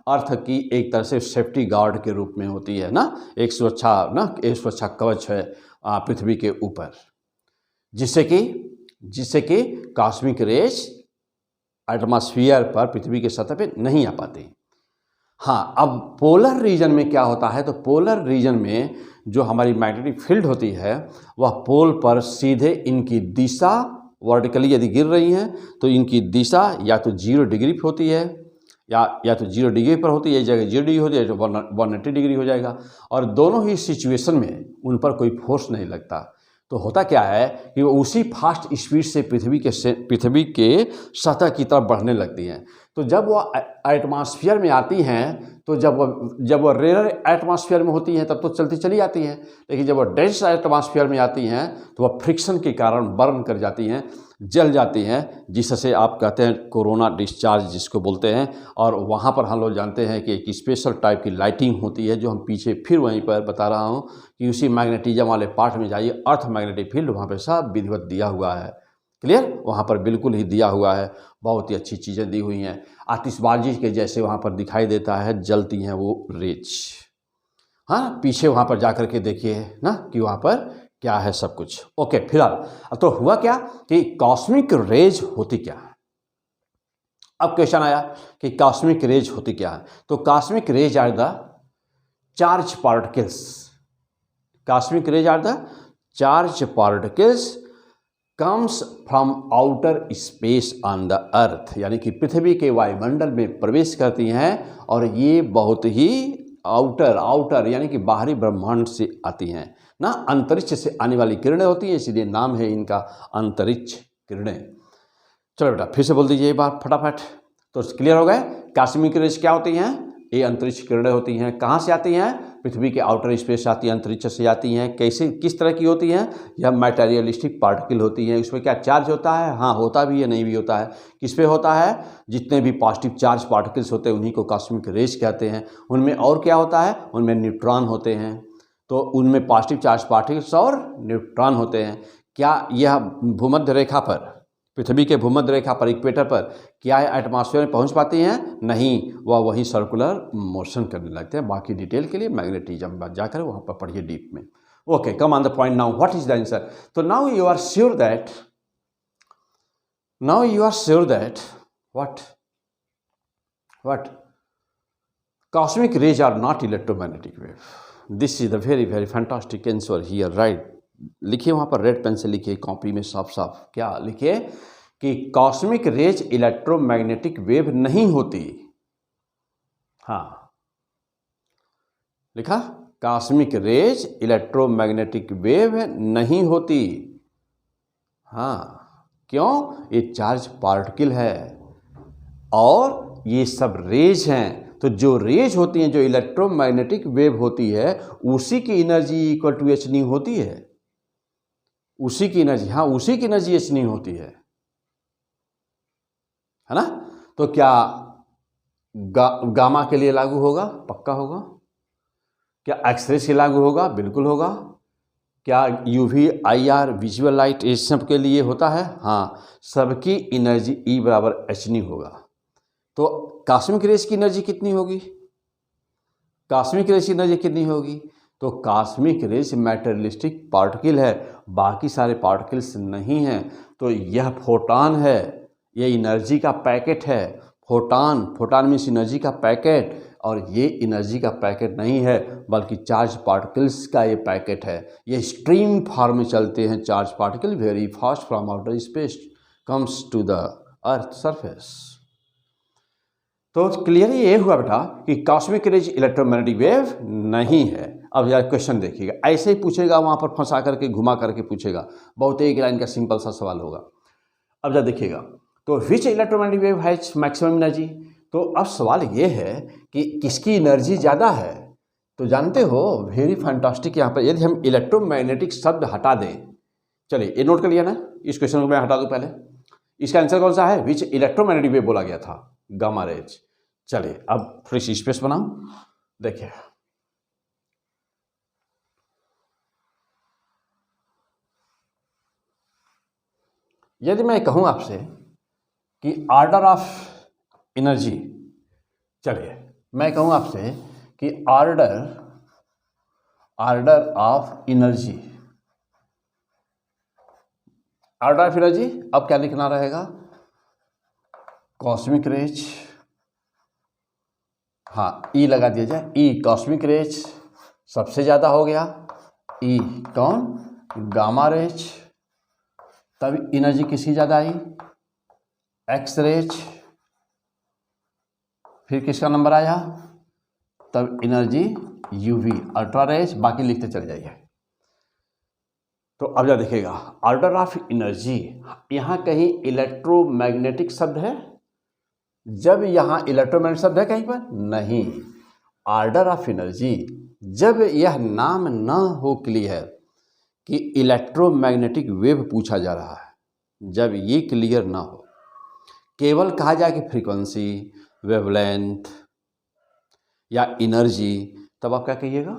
अर्थ की एक तरह से सेफ्टी गार्ड के रूप में होती है ना, एक सुरक्षा कवच है पृथ्वी के ऊपर, जिससे कि कॉस्मिक रेज एटमॉस्फेयर पर, पृथ्वी के सतह पे नहीं आ पाती। हाँ, अब पोलर रीजन में क्या होता है? तो पोलर रीजन में जो हमारी मैग्नेटिक फील्ड होती है, वह पोल पर सीधे इनकी दिशा वर्टिकली यदि गिर रही हैं तो इनकी दिशा या तो 0 डिग्री पर होती है, या तो 0 डिग्री पर होती है, जगह 0 डिग्री होती है तो 180 डिग्री हो जाएगा। और दोनों ही सिचुएशन में उन पर कोई फोर्स नहीं लगता। तो होता क्या है कि वो उसी फास्ट स्पीड से पृथ्वी के सतह की तरफ बढ़ने लगती हैं। तो जब वो एटमॉस्फेयर में आती हैं, तो जब वो रेयर एटमॉस्फेयर में होती हैं तब तो चलती चली जाती हैं, लेकिन जब वो डेंस एटमॉस्फेयर में आती हैं तो वह फ्रिक्शन के कारण बर्न कर जाती हैं, जल जाती हैं, जिससे आप कहते हैं कोरोना डिस्चार्ज जिसको बोलते हैं। और वहाँ पर हम लोग जानते हैं कि एक स्पेशल टाइप की लाइटिंग होती है, जो हम पीछे फिर वहीं पर बता रहा हूँ कि उसी मैग्नेटिज्म वाले पार्ट में जाइए, अर्थ मैग्नेटिक फील्ड वहाँ पर सब विधिवत दिया हुआ है। क्लियर? वहाँ पर बिल्कुल ही दिया हुआ है, बहुत ही अच्छी चीज़ें दी हुई हैं। आतिशबाजी के जैसे वहाँ पर दिखाई देता है, जलती हैं वो रेज। हाँ, पीछे वहाँ पर जा कर के देखिए ना कि वहाँ पर क्या है सब कुछ। ओके, फिलहाल तो हुआ क्या कि कॉस्मिक रेज होती क्या है। अब क्वेश्चन आया कि कॉस्मिक रेज होती क्या है। तो cosmic rays are the charge particles. Cosmic rays are the charge particles comes from outer space on the earth, यानी कि पृथ्वी के वायुमंडल में प्रवेश करती हैं और ये बहुत ही आउटर यानी कि बाहरी ब्रह्मांड से आती हैं ना, अंतरिक्ष से आने वाली किरणें होती हैं, इसलिए नाम है इनका अंतरिक्ष किरणें। चलो बेटा फिर से बोल दीजिए ये बात फटाफट, तो क्लियर हो गए। कॉस्मिक रेज क्या होती हैं? ये अंतरिक्ष किरणें होती हैं। कहाँ से आती हैं? पृथ्वी के आउटर स्पेस से आती हैं, अंतरिक्ष से आती हैं। कैसे, किस तरह की होती हैं? यह मैटेरियलिस्टिक पार्टिकल होती हैं। उसमें क्या चार्ज होता है? हाँ, होता भी है, नहीं भी होता है। किस पे होता है? जितने भी पॉजिटिव चार्ज पार्टिकल्स होते हैं उन्हीं को कॉस्मिक रेज कहते हैं। उनमें और क्या होता है? उनमें न्यूट्रॉन होते हैं। तो उनमें पॉजिटिव चार्ज पार्टिकल्स और न्यूट्रॉन होते हैं। क्या यह भूमध्य रेखा पर, पृथ्वी के भूमध्य रेखा पर, इक्वेटर पर क्या है एटमॉस्फेयर में पहुंच पाती हैं? नहीं, वह वहीं सर्कुलर मोशन करने लगते हैं। बाकी डिटेल के लिए मैग्नेटिज्म जाकर वहाँ पर पढ़िए डीप में। Okay, come on the point now, what is the answer? तो now you are sure that what cosmic rays are not electromagnetic wave. This is the very very fantastic answer here, right? लिखिए वहाँ पर red pen से लिखिए, copy में साफ साफ क्या लिखिए कि कॉस्मिक रेज इलेक्ट्रोमैग्नेटिक वेव नहीं होती। हाँ, लिखा, कॉस्मिक रेज इलेक्ट्रोमैग्नेटिक वेव नहीं होती। हाँ, क्यों? ये चार्ज पार्टिकल है और ये सब रेज हैं। तो जो रेज होती हैं, जो इलेक्ट्रोमैग्नेटिक वेव होती है, उसी की energy equal to H nu होती है। उसी की एनर्जी, हाँ, उसी की एनर्जी एच न्यू होती है ना? तो क्या गामा के लिए लागू होगा? पक्का होगा। क्या एक्सरे से लागू होगा? बिल्कुल होगा। क्या यूवी, आईआर, विजुअल लाइट, इस सब के लिए होता है? हाँ, सबकी एनर्जी E बराबर एच न्यू होगा। तो कॉस्मिक रेज की एनर्जी कितनी होगी? कॉस्मिक रेज की एनर्जी कितनी होगी? तो कॉस्मिक रेज मैटेरियलिस्टिक पार्टिकल है, बाकी सारे पार्टिकल्स नहीं हैं। तो यह फोटॉन है, ये एनर्जी का पैकेट है। फोटॉन मीन्स एनर्जी का पैकेट, और ये एनर्जी का पैकेट नहीं है बल्कि चार्ज पार्टिकल्स का ये पैकेट है। ये स्ट्रीम फॉर्म में चलते हैं charge particle, very fast from outer space comes to the earth surface. तो क्लियर ये हुआ बेटा कि कॉस्मिक रेज इलेक्ट्रोमैग्नेटिक वेव नहीं है। अब यार क्वेश्चन देखिएगा, ऐसे ही पूछेगा, वहाँ पर फंसा करके घुमा करके पूछेगा, बहुत एक लाइन का सिंपल सा सवाल होगा। अब जब देखिएगा, तो which electromagnetic wave has maximum energy. तो अब सवाल ये है कि किसकी एनर्जी ज़्यादा है। तो जानते हो, वेरी फैंटास्टिक, यहाँ पर यदि हम इलेक्ट्रोमैग्नेटिक शब्द हटा दें, चलिए ये नोट कर लिया ना, इस क्वेश्चन को मैं हटा दूँ पहले। इसका आंसर कौन सा है? विच इलेक्ट्रोमैग्नेटिक वेव बोला गया था, गामा रेज। चलिए अब थोड़ी सी स्पेस बनाओ, देखिए यदि मैं कहूं आपसे कि ऑर्डर ऑफ एनर्जी, चलिए मैं कहूं आपसे कि order of energy, order of energy, अब क्या लिखना रहेगा? कॉस्मिक रेज, हाँ ई लगा दिया जाए, ई कॉस्मिक रेज सबसे ज़्यादा हो गया, ई कौन? Gamma raise. तब एनर्जी किसकी ज़्यादा आई? X raise. फिर किसका नंबर आया? तब एनर्जी यूवी, अल्ट्रा रेज। बाकी लिखते चले जाइए। तो अब जा देखिएगा, ऑर्डर ऑफ एनर्जी, यहाँ कहीं इलेक्ट्रोमैग्नेटिक शब्द है? जब यहाँ इलेक्ट्रोमैग्नेटिक शब्द है कहीं पर? नहीं। ऑर्डर ऑफ एनर्जी, जब यह नाम न हो क्लियर कि इलेक्ट्रोमैग्नेटिक वेव पूछा जा रहा है, जब ये क्लियर ना हो, केवल कहा जाए कि फ्रीक्वेंसी, वेवलेंथ या एनर्जी, तब आप क्या कहिएगा?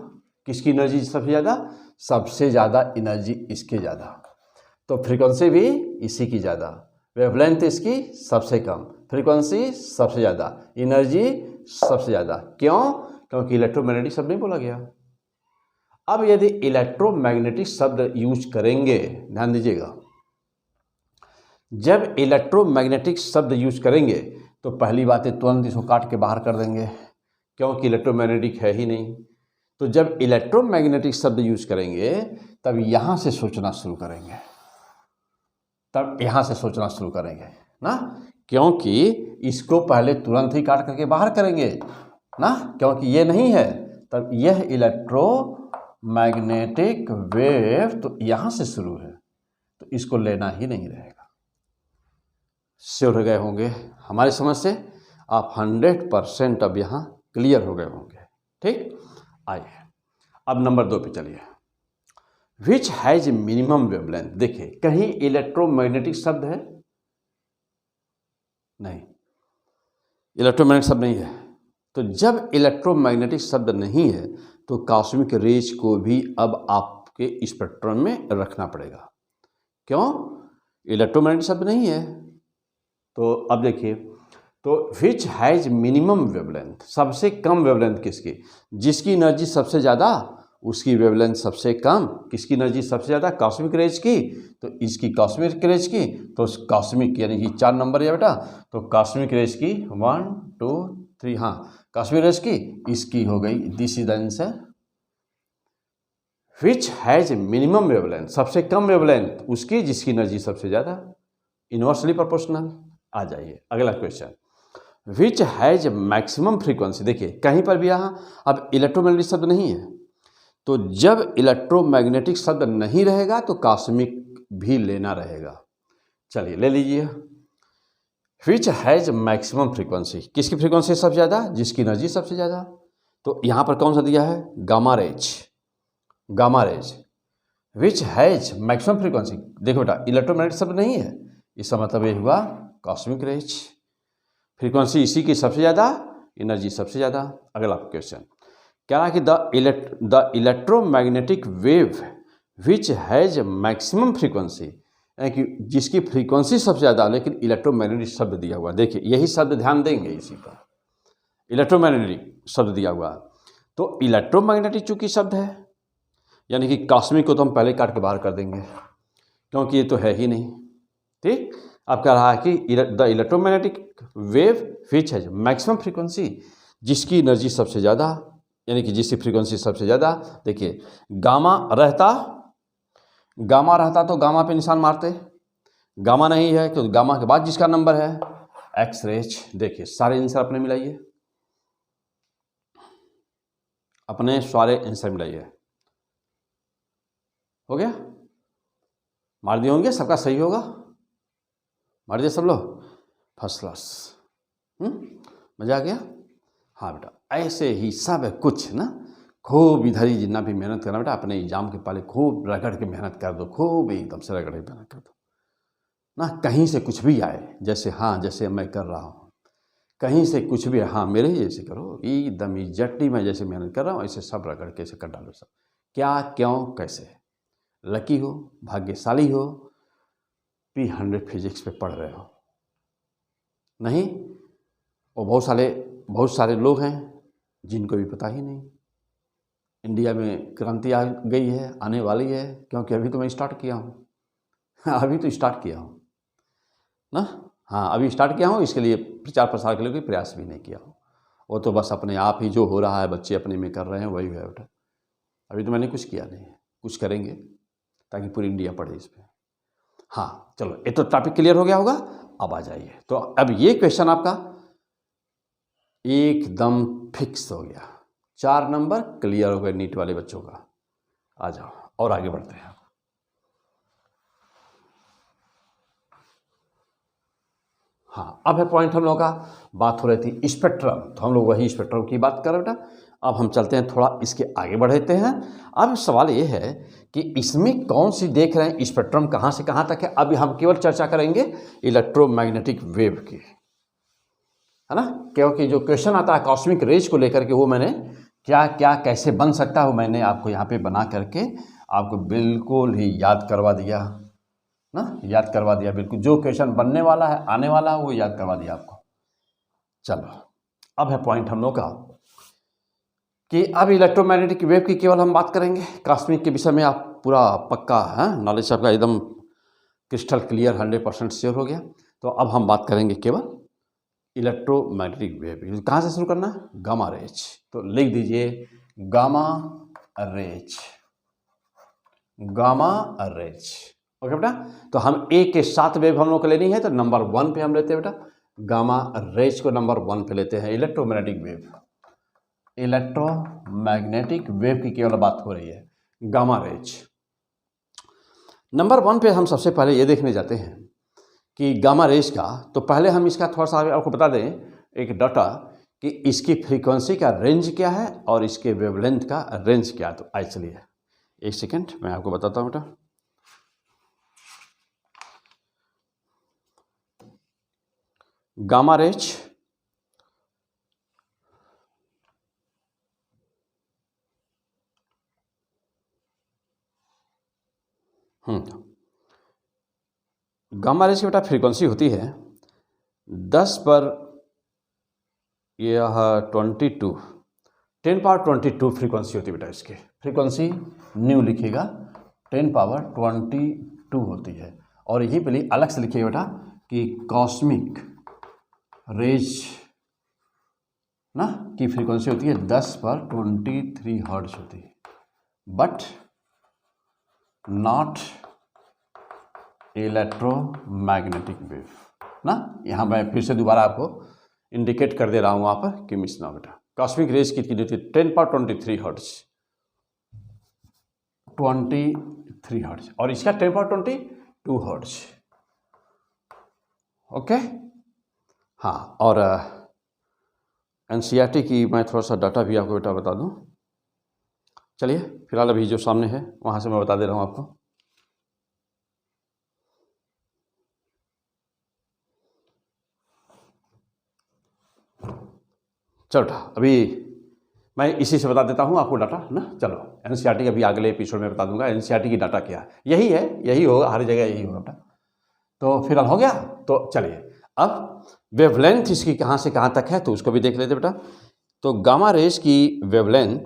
किसकी एनर्जी सबसे ज़्यादा? सबसे ज़्यादा एनर्जी इसके ज़्यादा, तो फ्रीक्वेंसी भी इसी की ज़्यादा, वेवलेंथ इसकी सबसे कम, फ्रीक्वेंसी सबसे ज़्यादा, एनर्जी सबसे ज़्यादा। क्यों? क्योंकि इलेक्ट्रोमैग्नेटिक शब्द नहीं बोला गया। अब यदि इलेक्ट्रोमैग्नेटिक शब्द यूज करेंगे, ध्यान दीजिएगा, जब इलेक्ट्रोमैग्नेटिक शब्द यूज करेंगे तो पहली बात है तुरंत इसको काट के बाहर कर देंगे, क्योंकि इलेक्ट्रोमैग्नेटिक है ही नहीं। तो जब इलेक्ट्रोमैग्नेटिक शब्द यूज करेंगे तब यहाँ से सोचना शुरू करेंगे, तब यहाँ से सोचना शुरू करेंगे ना, क्योंकि इसको पहले तुरंत ही काट करके बाहर करेंगे ना, क्योंकि ये नहीं है, तब यह इलेक्ट्रोमैग्नेटिक वेव तो यहाँ से शुरू है, तो इसको लेना ही नहीं रहेगा। श्योर हो गए होंगे हमारी समझ से? आप 100% अब यहाँ क्लियर हो गए होंगे। ठीक, आइए अब नंबर 2 पे चलिए। विच हैज मिनिमम वेवलेंथ, देखिए कहीं इलेक्ट्रोमैग्नेटिक शब्द है? नहीं, इलेक्ट्रोमैग्नेटिक शब्द नहीं है। तो जब इलेक्ट्रोमैग्नेटिक शब्द नहीं है तो कॉस्मिक रेज को भी अब आपके स्पेक्ट्रम में रखना पड़ेगा। क्यों? इलेक्ट्रोमैग्नेटिक शब्द नहीं है। तो अब देखिए, तो विच हैज मिनिमम वेवलेंथ, सबसे कम वेवलेंथ किसकी? जिसकी एनर्जी सबसे ज़्यादा उसकी वेवलेंथ सबसे कम। किसकी एनर्जी सबसे ज़्यादा? कॉस्मिक रेज की, तो इसकी कॉस्मिक रेज की, तो कॉस्मिक यानी कि 4 नंबर है बेटा, तो कॉस्मिक रेज की 1 2 3, हाँ कॉस्मिक रेज की, इसकी हो गई, this is the answer. Which has minimum wavelength, सबसे कम वेवलेंथ उसकी जिसकी एनर्जी सबसे ज़्यादा, इनवर्सली प्रोपोर्शनल। आ जाइए अगला question, which has maximum frequency, देखिए कहीं पर भी यहाँ अब इलेक्ट्रोमैग्नेटिक शब्द नहीं है, तो जब इलेक्ट्रोमैग्नेटिक शब्द नहीं रहेगा तो कॉस्मिक भी लेना रहेगा। चलिए ले लीजिए, विच हैज मैक्सिमम फ्रीक्वेंसी, किसकी फ्रीक्वेंसी सबसे ज़्यादा? जिसकी एनर्जी सबसे ज़्यादा। तो यहाँ पर कौन सा दिया है? Gamma rays, gamma rays. Which has maximum frequency, देखो बेटा इलेक्ट्रोमैग्नेटिक शब्द नहीं है, इसका मतलब ये हुआ कॉस्मिक रेज, फ्रीक्वेंसी इसी की सबसे ज़्यादा, एनर्जी सबसे ज़्यादा। अगला क्वेश्चन क्या रहा कि the electromagnetic wave which has maximum frequency, यानी कि जिसकी फ्रीक्वेंसी सबसे ज़्यादा लेकिन इलेक्ट्रोमैग्नेटिक शब्द दिया हुआ। देखिए यही शब्द ध्यान देंगे इसी पर, इलेक्ट्रोमैग्नेटिक शब्द दिया हुआ, तो इलेक्ट्रोमैग्नेटिक चूंकि शब्द है यानी कि कॉस्मिक को तो हम पहले काट के बाहर कर देंगे, क्योंकि ये तो है ही नहीं। ठीक, अब कह रहा है कि the electromagnetic wave which has maximum frequency, जिसकी एनर्जी सबसे ज़्यादा यानी कि जिसकी फ्रीक्वेंसी सबसे ज़्यादा। देखिए गामा रहता तो गामा पे निशान मारते, गामा नहीं है तो गामा के बाद जिसका नंबर है एक्स रेज। देखिए सारे आंसर अपने मिलाइए, अपने सारे आंसर मिलाइए, हो गया? मार दिए होंगे, सबका सही होगा, मार दिए सब लोग, फर्स्ट क्लास। मजा आ गया? हाँ बेटा ऐसे ही सब कुछ ना, खूब इधर ही जितना भी मेहनत करना बेटा, अपने एग्जाम के पहले खूब रगड़ के मेहनत कर दो, खूब एकदम से रगड़ के मेहनत कर दो ना, कहीं से कुछ भी आए, जैसे हाँ जैसे मैं कर रहा हूँ, कहीं से कुछ भी, हाँ मेरे ही जैसे करो, एकदम इजट्टी में जैसे मेहनत कर रहा हूँ ऐसे सब रगड़ के ऐसे कर डालो सब, क्या क्यों कैसे। लकी हो, भाग्यशाली हो, P100 फिजिक्स पे पढ़ रहे हो, नहीं और बहुत सारे लोग हैं जिनको भी पता ही नहीं। इंडिया में क्रांति आ गई है, आने वाली है, क्योंकि अभी तो मैं स्टार्ट किया हूँ अभी तो स्टार्ट किया हूँ ना, हाँ अभी स्टार्ट किया हूँ, इसके लिए प्रचार प्रसार के लिए कोई प्रयास भी नहीं किया हूँ, वो तो बस अपने आप ही जो हो रहा है बच्चे अपने में कर रहे हैं वही है बेटा, अभी तो मैंने कुछ किया नहीं है, कुछ करेंगे ताकि पूरी इंडिया पढ़े इस पर। हाँ चलो ये तो टॉपिक क्लियर हो गया होगा। अब आ जाइए, तो अब ये क्वेश्चन आपका एकदम फिक्स हो गया, 4 नंबर क्लियर हो गए नीट वाले बच्चों का। आ जाओ और आगे बढ़ते हैं। हाँ, अब है पॉइंट हम लोगों का, बात हो रही थी स्पेक्ट्रम, तो हम लोग वही स्पेक्ट्रम की बात कर रहे बेटा। अब हम चलते हैं थोड़ा इसके आगे बढ़ते हैं। अब सवाल ये है कि इसमें कौन सी देख रहे हैं स्पेक्ट्रम कहाँ से कहाँ तक है। अभी हम केवल चर्चा करेंगे इलेक्ट्रोमैग्नेटिक वेव की, है ना, क्योंकि जो क्वेश्चन आता है कॉस्मिक रेज को लेकर के वो मैंने क्या क्या कैसे बन सकता है वो मैंने आपको यहाँ पे बना करके आपको बिल्कुल ही याद करवा दिया ना, याद करवा दिया बिल्कुल। जो क्वेश्चन बनने वाला है आने वाला है वो याद करवा दिया आपको। चलो अब है पॉइंट हम लोग का कि अब इलेक्ट्रोमैग्नेटिक वेव की केवल हम बात करेंगे। कॉस्मिक के विषय में आप पूरा पक्का है, नॉलेज आपका एकदम क्रिस्टल क्लियर 100% श्योर हो गया। तो अब हम बात करेंगे केवल इलेक्ट्रोमैग्नेटिक वेव। कहाँ से शुरू करना है? Gamma rays. तो लिख दीजिए gamma rays, gamma rays. Okay बेटा, तो हम एक के साथ वेव हम लोग को लेनी है तो नंबर 1 पे हम लेते हैं बेटा, गामा रेज को नंबर 1 पे लेते हैं। इलेक्ट्रोमैग्नेटिक वेव, इलेक्ट्रोमैग्नेटिक वेव की केवल बात हो रही है, गामा रेज। नंबर 1 पे हम सबसे पहले ये देखने जाते हैं कि गामा रेज का, तो पहले हम इसका थोड़ा सा आपको बता दें एक डाटा कि इसकी फ्रीक्वेंसी का रेंज क्या है और इसके वेवलेंथ का रेंज क्या है। तो आइए चलिए एक सेकेंड मैं आपको बताता हूँ बेटा। गामा रेज गामा रेज की बेटा फ्रीक्वेंसी होती है 10 पर यह 22 10^22 फ्रीक्वेंसी होती है बेटा। इसकी फ्रीक्वेंसी न्यू लिखिएगा 10^22 होती है। और यही पहले अलग से लिखिएगा बेटा कि कॉस्मिक रेज ना की फ्रीक्वेंसी होती है 10^23 हर्ट्ज होती है, बट नॉट इलेक्ट्रोमैग्नेटिक वेव ना। यहाँ मैं फिर से दोबारा आपको इंडिकेट कर दे रहा हूँ वहाँ पर कि मिस ना हो बेटा। कॉस्मिक रेज की होती है 10^23 हर्ट्ज, 23 हर्ट्ज, और इसका 10^22 हर्ट्ज। ओके हाँ, और एनसीईआरटी की मैं थोड़ा सा डाटा भी आपको बेटा बता दूँ। चलिए फिलहाल अभी जो सामने है वहाँ से मैं बता दे रहा हूँ आपको। चलो अभी मैं इसी से बता देता हूँ आपको डाटा ना। चलो एनसीईआरटी का भी अगले एपिसोड में बता दूंगा एनसीईआरटी की डाटा क्या है। यही है, यही होगा, हर जगह यही होगा बेटा। तो फिलहाल हो गया। तो चलिए अब वेवलेंथ इसकी कहाँ से कहाँ तक है तो उसको भी देख लेते बेटा। तो गामा रेज की वेवलेंथ,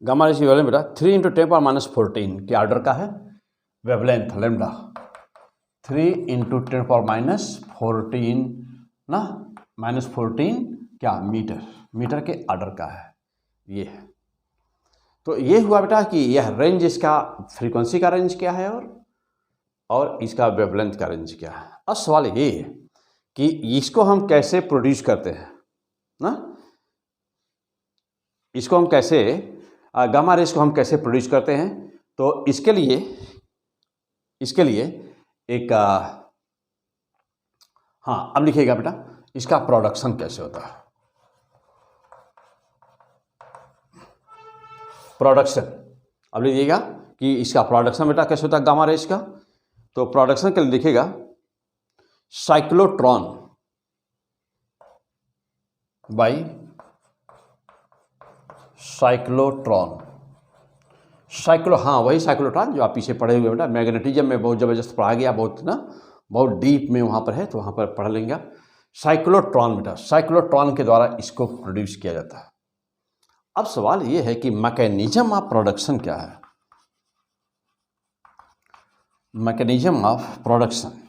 गामा रेज की वेवलेंथ बेटा 3 × 10⁻14 के ऑर्डर का है वेवलेंथ लेमडा, 3 × 10⁻14 ना, -14 क्या मीटर, मीटर के ऑर्डर का है ये है। तो ये हुआ बेटा कि यह रेंज, इसका फ्रीक्वेंसी का रेंज क्या है और इसका वेवलेंथ का रेंज क्या है। अब सवाल ये है कि इसको हम कैसे प्रोड्यूस करते हैं ना, इसको हम कैसे गामा रेज को हम कैसे प्रोड्यूस करते हैं। तो इसके लिए एक हाँ अब लिखिएगा बेटा इसका प्रोडक्शन कैसे होता है। प्रोडक्शन अब लीजिएगा कि इसका प्रोडक्शन बेटा कैसे होता है गामा रेज का। तो प्रोडक्शन के लिए लिखिएगा साइक्लोट्रॉन बाई साइक्लोट्रॉन, साइक्लो हाँ वही साइक्लोट्रॉन जो आप पीछे पढ़े हुए बेटा, मैग्नेटिज्म में बहुत ज़बरदस्त पढ़ा गया, बहुत ना बहुत डीप में वहाँ पर है, तो वहाँ पर पढ़ लेंगे आप। साइक्लोट्रॉन बेटा, साइक्लोट्रॉन के द्वारा इसको प्रोड्यूस किया जाता है। अब सवाल ये है कि मैकेनिज्म ऑफ प्रोडक्शन क्या है। मैकेनिज्म ऑफ प्रोडक्शन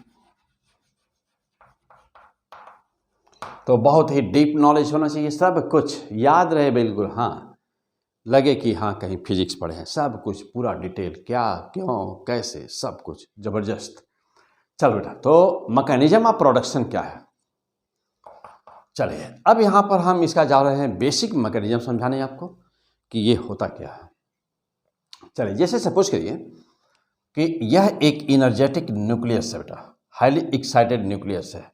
तो बहुत ही डीप नॉलेज होना चाहिए, सब कुछ याद रहे बिल्कुल, हाँ लगे कि हाँ कहीं फिजिक्स पढ़े हैं, सब कुछ पूरा डिटेल, क्या क्यों कैसे सब कुछ ज़बरदस्त। चल बेटा, तो मैकेनिज्म ऑफ प्रोडक्शन क्या है। चलिए अब यहाँ पर हम इसका जा रहे हैं बेसिक मैकेनिज्म समझाने आपको कि ये होता क्या है। चलिए जैसे सपोज करिए कि यह एक इनर्जेटिक न्यूक्लियस है बेटा, हाईली एक्साइटेड न्यूक्लियस है।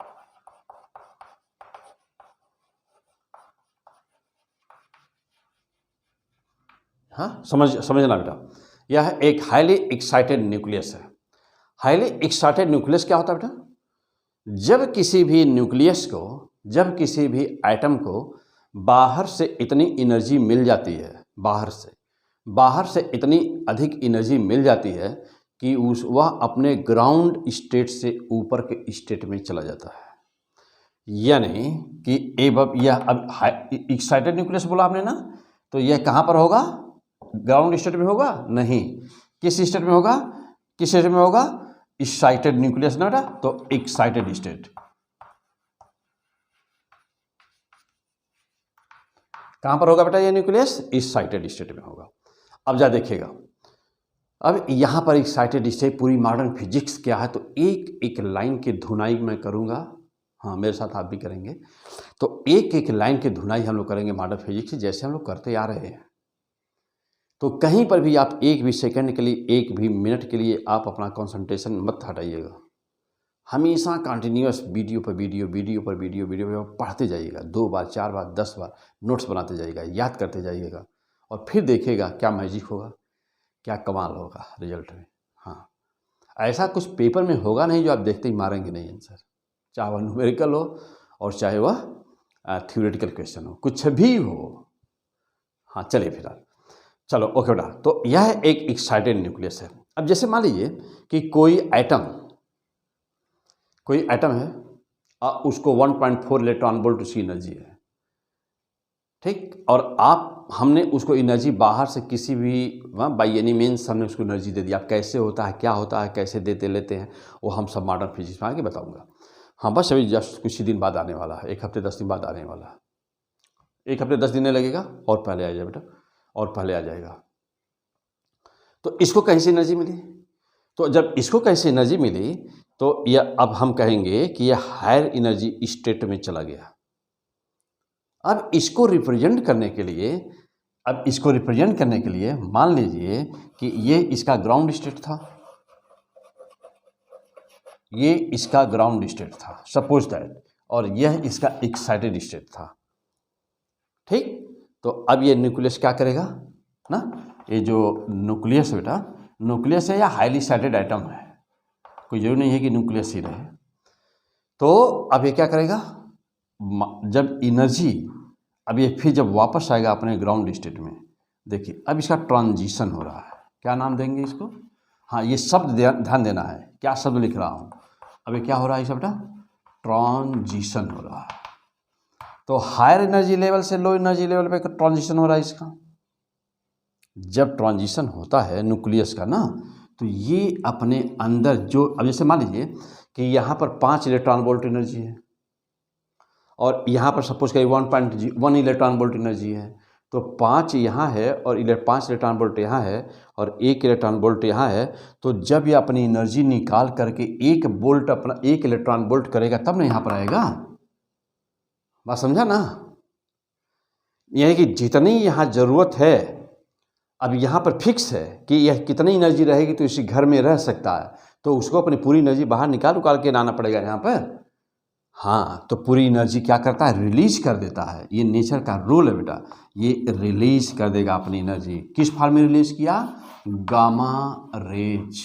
हाँ, समझना बेटा, यह एक हाईली एक्साइटेड न्यूक्लियस है। हाईली एक्साइटेड न्यूक्लियस क्या होता है बेटा? जब किसी भी न्यूक्लियस को, जब किसी भी एटम को बाहर से इतनी एनर्जी मिल जाती है, बाहर से इतनी अधिक एनर्जी मिल जाती है कि वह अपने ग्राउंड स्टेट से ऊपर के स्टेट में चला जाता है। यानी कि यह अब एक्साइटेड न्यूक्लियस बोला आपने ना, तो यह कहाँ पर होगा? ग्राउंड स्टेट में होगा? नहीं। किस स्टेट में होगा? किस स्टेट में होगा? एक्साइटेड न्यूक्लियस ना बेटा, तो एक्साइटेड स्टेट। कहां पर होगा बेटा ये न्यूक्लियस? एक्साइटेड स्टेट में होगा। अब जा देखिएगा, अब यहां पर एक्साइटेड स्टेट पूरी मॉडर्न फिजिक्स क्या है, तो एक एक लाइन की धुनाई मैं करूंगा। हाँ, मेरे साथ आप भी करेंगे। तो एक एक लाइन की धुनाई हम लोग करेंगे मॉडर्न फिजिक्स जैसे हम लोग करते आ रहे हैं। तो कहीं पर भी आप एक भी सेकंड के लिए, एक भी मिनट के लिए आप अपना कंसंट्रेशन मत हटाइएगा। हमेशा कंटिन्यूअस वीडियो पर वीडियो पढ़ते जाइएगा। 2 बार, 4 बार, 10 बार नोट्स बनाते जाइएगा, याद करते जाइएगा, और फिर देखिएगा क्या मैजिक होगा, क्या कमाल होगा रिजल्ट में। हाँ, ऐसा कुछ पेपर में होगा नहीं जो आप देखते ही मारेंगे नहीं आंसर, चाहे वह न्यूमेरिकल हो और चाहे वह थ्योरेटिकल क्वेश्चन हो, कुछ भी हो। हाँ, चलिए फिलहाल, चलो ओके बेटा। तो यह एक एक्साइटेड न्यूक्लियस है। अब जैसे मान लीजिए कि कोई एटम है, उसको 1.4 इलेक्ट्रॉन वोल्ट उसकी एनर्जी है, ठीक, और हमने उसको एनर्जी बाहर से किसी भी बाई एनी मीन्स हमने उसको एनर्जी दे दी। अब कैसे होता है, क्या होता है, कैसे देते लेते हैं, वो हम सब मॉडर्न फिजिक्स में आगे बताऊंगा। हाँ, बस अभी जस्ट कुछ ही दिन बाद आने वाला है, 1 हफ्ते 10 दिन बाद आने वाला है। 1 हफ्ते 10 दिन लगेगा और पहले आ जाए बेटा, और पहले आ जाएगा। तो इसको कहीं से एनर्जी मिली, तो जब इसको कहीं से एनर्जी मिली तो यह, अब हम कहेंगे कि यह हायर एनर्जी स्टेट में चला गया। अब इसको रिप्रेजेंट करने के लिए मान लीजिए कि ये इसका ग्राउंड स्टेट था, ये इसका ग्राउंड स्टेट था, सपोज दैट, और यह इसका एक्साइटेड स्टेट था, ठीक। तो अब ये न्यूक्लियस क्या करेगा ना, ये जो न्यूक्लियस बेटा, न्यूक्लियस है या हाईली एक्साइटेड एटम है, कोई जरूरी नहीं है कि न्यूक्लियस ही रहे। तो अब ये क्या करेगा, जब एनर्जी, अब ये फिर जब वापस आएगा अपने ग्राउंड स्टेट में, देखिए अब इसका ट्रांजिशन हो रहा है। क्या नाम देंगे इसको? हाँ, ये शब्द ध्यान देना है, क्या शब्द लिख रहा हूँ। अब ये क्या हो रहा है बेटा? ट्रांजिशन हो रहा है। तो हायर एनर्जी लेवल से लो एनर्जी लेवल पे ट्रांजिशन हो रहा है इसका। जब ट्रांजिशन होता है न्यूक्लियस का ना, तो ये अपने अंदर जो, अब जैसे मान लीजिए कि यहाँ पर 5 इलेक्ट्रॉन वोल्ट एनर्जी है और यहाँ पर सपोज करिए 1.1 इलेक्ट्रॉन वोल्ट एनर्जी है, तो 5 यहाँ है और 5 इलेक्ट्रॉन वोल्ट यहाँ है और 1 इलेक्ट्रॉन वोल्ट यहाँ है। तो जब ये अपनी एनर्जी निकाल करके 1 इलेक्ट्रॉन वोल्ट करेगा तब ना यहाँ पर आएगा। बात समझा ना? यह कि जितनी यहाँ ज़रूरत है, अब यहाँ पर फिक्स है कि यह कितनी एनर्जी रहेगी तो इसी घर में रह सकता है, तो उसको अपनी पूरी एनर्जी बाहर निकाल के लाना पड़ेगा यहाँ पर। हाँ, तो पूरी एनर्जी क्या करता है? रिलीज कर देता है। ये नेचर का रूल है बेटा, ये रिलीज कर देगा अपनी एनर्जी। किस फॉर्म में रिलीज किया? Gamma rays.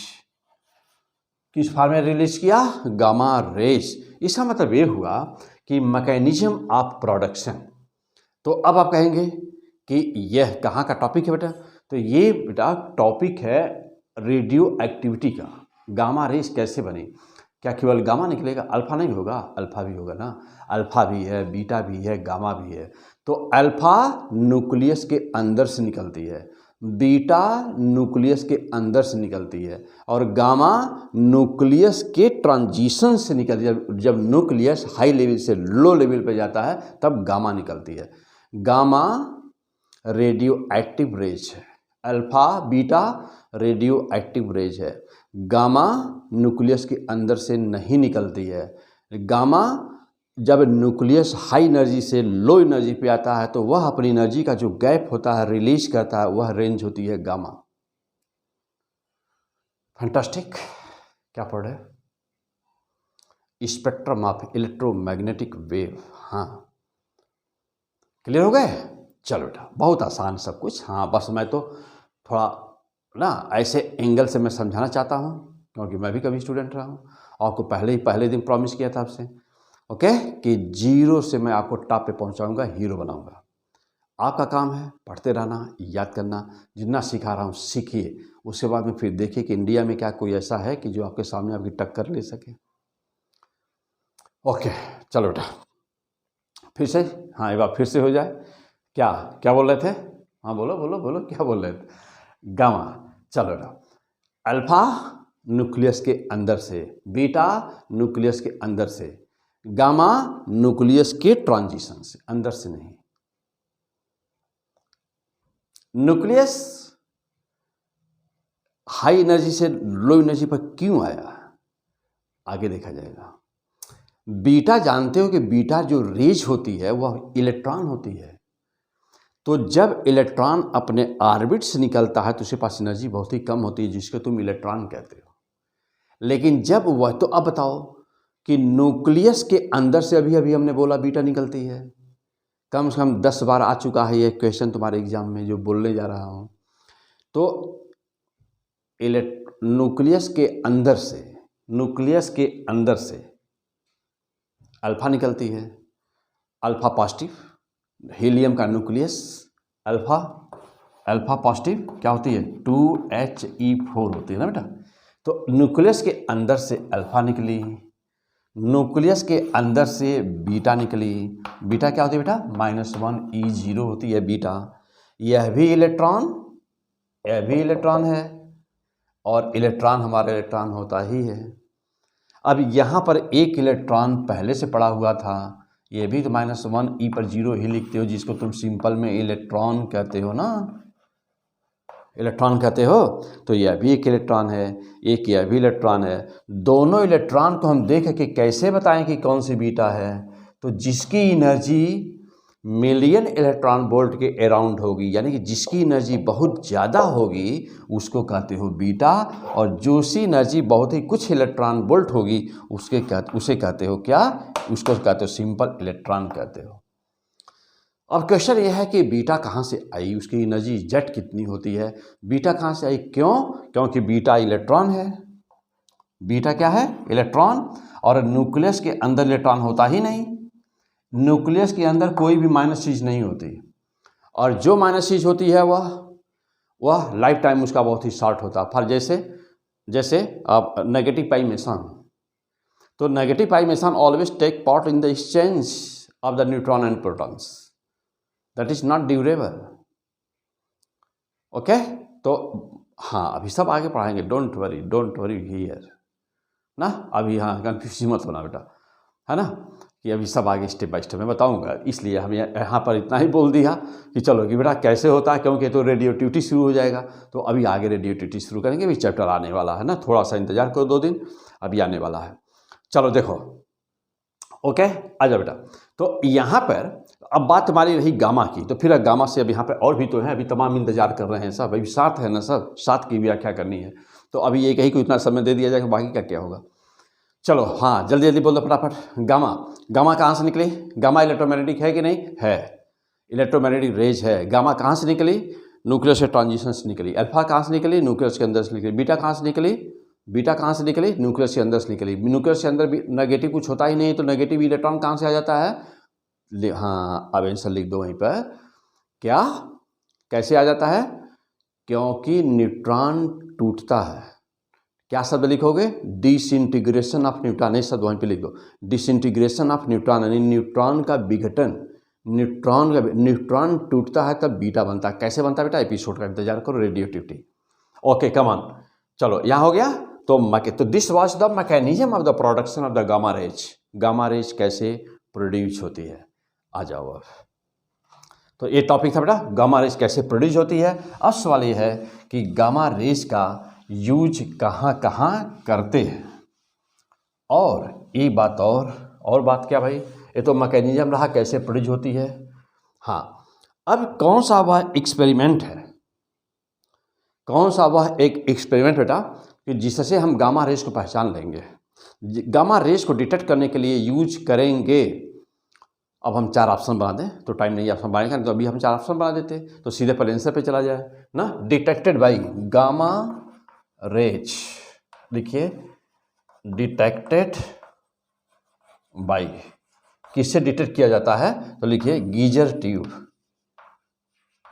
किस फॉर्म में रिलीज किया? Gamma rays. इसका मतलब ये हुआ कि मैकेनिज्म ऑफ प्रोडक्शन। तो अब आप कहेंगे कि यह कहाँ का टॉपिक है बेटा? तो ये बेटा टॉपिक है रेडियो एक्टिविटी का। गामा रेज कैसे बनी? क्या केवल गामा निकलेगा? अल्फा नहीं होगा, अल्फा भी होगा ना। अल्फा भी है, बीटा भी है, गामा भी है। तो अल्फा न्यूक्लियस के अंदर से निकलती है, बीटा न्यूक्लियस के अंदर से निकलती है, और गामा न्यूक्लियस के ट्रांजिशन से निकलती है। जब न्यूक्लियस हाई लेवल से लो लेवल पे जाता है तब गामा निकलती है। गामा रेडियो एक्टिव रेज है, alpha beta radio active rays है। गामा न्यूक्लियस के अंदर से नहीं निकलती है। गामा जब न्यूक्लियस हाई एनर्जी से लो एनर्जी पे आता है तो वह अपनी एनर्जी का जो गैप होता है रिलीज करता है, वह रेंज होती है गामा। फैंटास्टिक, क्या पढ़ रहे? Spectrum of electromagnetic wave. हाँ, क्लियर हो गए? चलो बेटा, बहुत आसान सब कुछ। हाँ, बस मैं तो थोड़ा ना ऐसे एंगल से मैं समझाना चाहता हूँ, क्योंकि मैं भी कभी स्टूडेंट रहा हूँ। आपको पहले दिन प्रॉमिस किया था आपसे, ओके, कि जीरो से मैं आपको टॉप पे पहुँचाऊँगा, हीरो बनाऊँगा। आपका काम है पढ़ते रहना, याद करना, जितना सिखा रहा हूँ सीखिए। उसके बाद में फिर देखिए कि इंडिया में क्या कोई ऐसा है कि जो आपके सामने आपकी टक्कर ले सके। ओके, चलो बेटा, फिर से, हाँ एक बार फिर से हो जाए। क्या क्या बोल रहे थे? हाँ बोलो बोलो बोलो, क्या बोल रहे थे? गामा। चलो बेटा, अल्फा न्यूक्लियस के अंदर से, बीटा न्यूक्लियस के अंदर से, गामा न्यूक्लियस के ट्रांजिशन से, अंदर से नहीं। न्यूक्लियस हाई एनर्जी से लो एनर्जी पर क्यों आया, आगे देखा जाएगा। बीटा जानते हो कि बीटा जो रेज होती है वह इलेक्ट्रॉन होती है। तो जब इलेक्ट्रॉन अपने ऑर्बिट से निकलता है तो उसके पास एनर्जी बहुत ही कम होती है, जिसको तुम इलेक्ट्रॉन कहते हो। लेकिन जब वह, तो अब बताओ कि न्यूक्लियस के अंदर से अभी अभी हमने बोला बीटा निकलती है, कम से कम 10 बार आ चुका है ये क्वेश्चन तुम्हारे एग्जाम में जो बोलने जा रहा हूँ। तो न्यूक्लियस के अंदर से, न्यूक्लियस के अंदर से अल्फा निकलती है, अल्फा पॉजिटिव, हीलियम का न्यूक्लियस अल्फा पॉजिटिव क्या होती है, 2He4 होती है ना बेटा। तो न्यूक्लियस के अंदर से अल्फा निकली, न्यूक्लियस के अंदर से बीटा निकली। बीटा क्या होती है बेटा, -1E0 होती है बीटा। यह भी इलेक्ट्रॉन है, और इलेक्ट्रॉन हमारा इलेक्ट्रॉन होता ही है। अब यहाँ पर एक इलेक्ट्रॉन पहले से पड़ा हुआ था, ये भी तो -1E पर 0 ही लिखते हो, जिसको तुम सिंपल में इलेक्ट्रॉन कहते हो ना, इलेक्ट्रॉन कहते हो। तो यह भी एक इलेक्ट्रॉन है, एक यह भी इलेक्ट्रॉन है। दोनों इलेक्ट्रॉन को हम देख के कैसे बताएं कि कौन सी बीटा है, तो जिसकी एनर्जी मिलियन इलेक्ट्रॉन वोल्ट के अराउंड होगी, यानी कि जिसकी एनर्जी बहुत ज़्यादा होगी उसको कहते हो बीटा, और जो सी एनर्जी बहुत ही कुछ इलेक्ट्रॉन वोल्ट होगी उसे कहते हो क्या, उसको कहते हो सिंपल इलेक्ट्रॉन कहते हो। अब क्वेश्चन यह है कि बीटा कहाँ से आई, उसकी एनर्जी जेट कितनी होती है, बीटा कहाँ से आई, क्यों, क्योंकि बीटा इलेक्ट्रॉन है। बीटा क्या है, इलेक्ट्रॉन, और न्यूक्लियस के अंदर इलेक्ट्रॉन होता ही नहीं। न्यूक्लियस के अंदर कोई भी माइनस चीज़ नहीं होती, और जो माइनस चीज़ होती है वह लाइफ टाइम उसका बहुत ही शॉर्ट होता है। फॉर जैसे आप नेगेटिव पाई मेसन, तो negative pi meson always take part in the exchange of the neutron and protons, that is not durable. Okay, तो हाँ अभी सब आगे पढ़ाएंगे, डोंट वरी हियर ना, अभी हाँ कन्फ्यूज मत होना बेटा, है ना, कि अभी सब आगे स्टेप बाय स्टेप मैं बताऊंगा। इसलिए हम यहाँ पर इतना ही बोल दिया कि चलो कि बेटा कैसे होता है, क्योंकि तो रेडियोटिविटी शुरू हो जाएगा, तो अभी आगे रेडियोटिविटी शुरू करेंगे। अभी चैप्टर आने वाला है ना, थोड़ा सा इंतजार करो 2 दिन, अभी आने वाला है। चलो देखो, ओके आ जाओ बेटा। तो यहाँ पर अब बात तुम्हारी रही गामा की, तो फिर गामा से अब यहाँ पर और भी तो हैं, अभी तमाम इंतजार कर रहे हैं सब, अभी 7 है ना सब, 7 की व्याख्या करनी है, तो अभी एक ही को इतना समय दे दिया जाएगा, बाकी का क्या होगा। चलो हाँ जल्दी जल्दी बोल दो फटाफट। गामा कहाँ से निकली, गामा इलेक्ट्रोमैग्नेटिक है कि नहीं है, इलेक्ट्रोमैग्नेटिक रेज है। गामा कहाँ से निकली, न्यूक्लियस से ट्रांजिशन से निकली। अल्फा कहाँ से निकली, न्यूक्लियस के अंदर से निकली। बीटा कहाँ से निकली, न्यूक्लियस के अंदर से निकली। न्यूक्लियस के अंदर भी नेगेटिव कुछ होता ही नहीं, तो नेगेटिव इलेक्ट्रॉन कहाँ से आ जाता है, हाँ अब आंसर लिख दो वहीं पर, क्या कैसे आ जाता है, क्योंकि न्यूट्रॉन टूटता है। क्या शब्द लिखोगे, डिसइंटीग्रेशन ऑफ न्यूट्रॉन, ये शब्द वहीं पे लिख दो, डिसइंटीग्रेशन ऑफ न्यूट्रॉन, यानी न्यूट्रॉन का विघटन, न्यूट्रॉन टूटता है तब बीटा बनता है। कैसे बनता है बेटा, एपिसोड का इंतजार करो, रेडियोटिविटी। ओके कम ऑन, चलो यहाँ हो गया। तो this was the mechanism of the production of the gamma rays. Gamma rays कैसे प्रोड्यूस होती है, आ जाओ अब। तो ये टॉपिक था बेटा, गामा रेज कैसे प्रोड्यूस होती है। अब सवाल ये है कि गामा रेज का यूज कहाँ कहाँ करते हैं, और एक बात और बात क्या भाई, ये तो मैकेनिज्म रहा कैसे प्रोड्यूस होती है। हाँ अब कौन सा वह एक्सपेरिमेंट है, कौन सा वह एक एक्सपेरिमेंट बेटा कि जिससे हम गामा रेज को पहचान लेंगे। गामा रेज को डिटेक्ट करने के लिए यूज करेंगे। अब हम 4 ऑप्शन बना दें तो टाइम नहीं ऑप्शन बनाएगा, तो अभी हम 4 ऑप्शन बना देते तो सीधे पहले आंसर पे चला जाए ना। डिटेक्टेड बाई गामा रेज, देखिए डिटेक्टेड बाई किससे डिटेक्ट किया जाता है, तो लिखिए गीजर ट्यूब,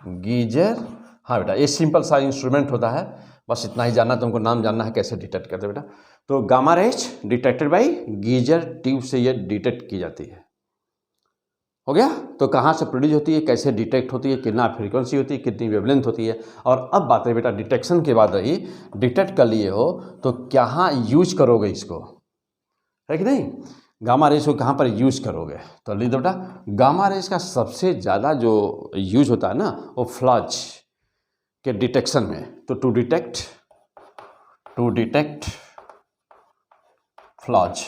गीजर। हाँ बेटा, ये सिंपल सा इंस्ट्रूमेंट होता है, बस इतना ही जानना, तुमको नाम जानना है कैसे डिटेक्ट करते बेटा। तो gamma rays detected by geyser tube से ये डिटेक्ट की जाती है। हो गया। तो कहाँ से प्रोड्यूस होती है, कैसे डिटेक्ट होती है, कितना फ्रीक्वेंसी होती है, कितनी वेवलेंथ होती है। और अब बात है बेटा डिटेक्शन के बाद रही, डिटेक्ट कर लिए हो तो कहाँ यूज करोगे इसको, है कि नहीं। गामा रेज को कहाँ पर यूज करोगे, तो लिख दो बेटा गामा रेज का सबसे ज़्यादा जो यूज होता है ना वो फ्लैश के डिटेक्शन में। तो to detect flash,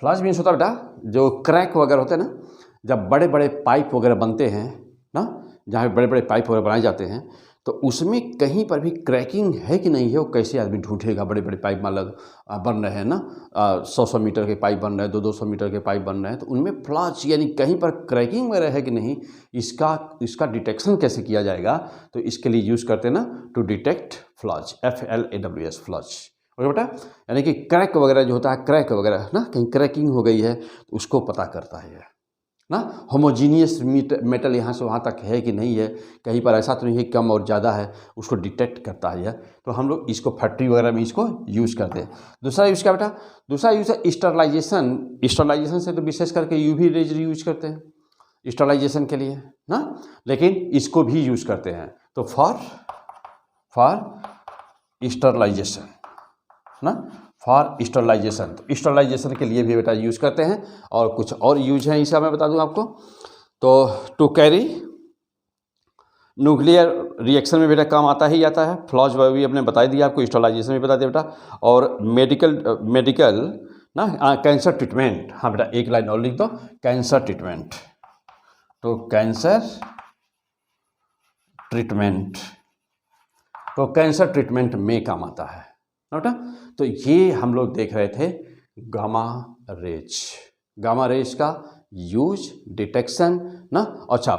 flash means होता है बेटा जो क्रैक वगैरह होते हैं ना, जब बड़े बड़े पाइप वगैरह बनते हैं ना, जहाँ बड़े बड़े पाइप वगैरह बनाए जाते हैं, तो उसमें कहीं पर भी क्रैकिंग है कि नहीं है, वो कैसे आदमी ढूंढेगा। बड़े बड़े पाइप मतलब बन रहे हैं ना, 100 मीटर के पाइप बन रहे हैं, 200 मीटर के पाइप बन रहे हैं, तो उनमें फ्लैश यानी कहीं पर क्रैकिंग वगैरह है कि नहीं, इसका डिटेक्शन कैसे किया जाएगा। तो इसके लिए यूज़ करते हैं ना to detect flash, FLAWS flash. Okay बेटा, यानी कि क्रैक वगैरह जो होता है, क्रैक वगैरह ना, कहीं क्रैकिंग हो गई है तो उसको पता करता है ना। होमोजीनियस मेटल यहाँ से वहाँ तक है कि नहीं है, कहीं पर ऐसा तो नहीं है कम और ज़्यादा है, उसको डिटेक्ट करता है। तो हम लोग इसको फैक्ट्री वगैरह में इसको यूज़ करते हैं। दूसरा यूज़ क्या बेटा, दूसरा यूज़ है स्टरलाइजेशन। स्टरलाइजेशन से तो विशेष करके UV रेज यूज करते हैं स्टरलाइजेशन के लिए ना, लेकिन इसको भी यूज़ करते हैं। तो फॉर स्टरलाइजेशन ना, फॉर स्टरलाइजेशन, तो स्टरलाइजेशन के लिए भी बेटा यूज़ करते हैं। और कुछ और यूज है इसका मैं बता दूं आपको। तो टू कैरी न्यूक्लियर रिएक्शन में बेटा काम आता ही आता है। फ्लैश भी अपने बता दिया आपको, स्टरलाइजेशन भी बता दिया बेटा। और मेडिकल ना, कैंसर ट्रीटमेंट। हाँ बेटा एक लाइन और लिख दो, कैंसर ट्रीटमेंट। तो कैंसर ट्रीटमेंट, तो कैंसर ट्रीटमेंट में काम आता है बेटा। तो ये हम लोग देख रहे थे गामा रेज, गामा रेज का यूज, डिटेक्शन ना। अच्छा,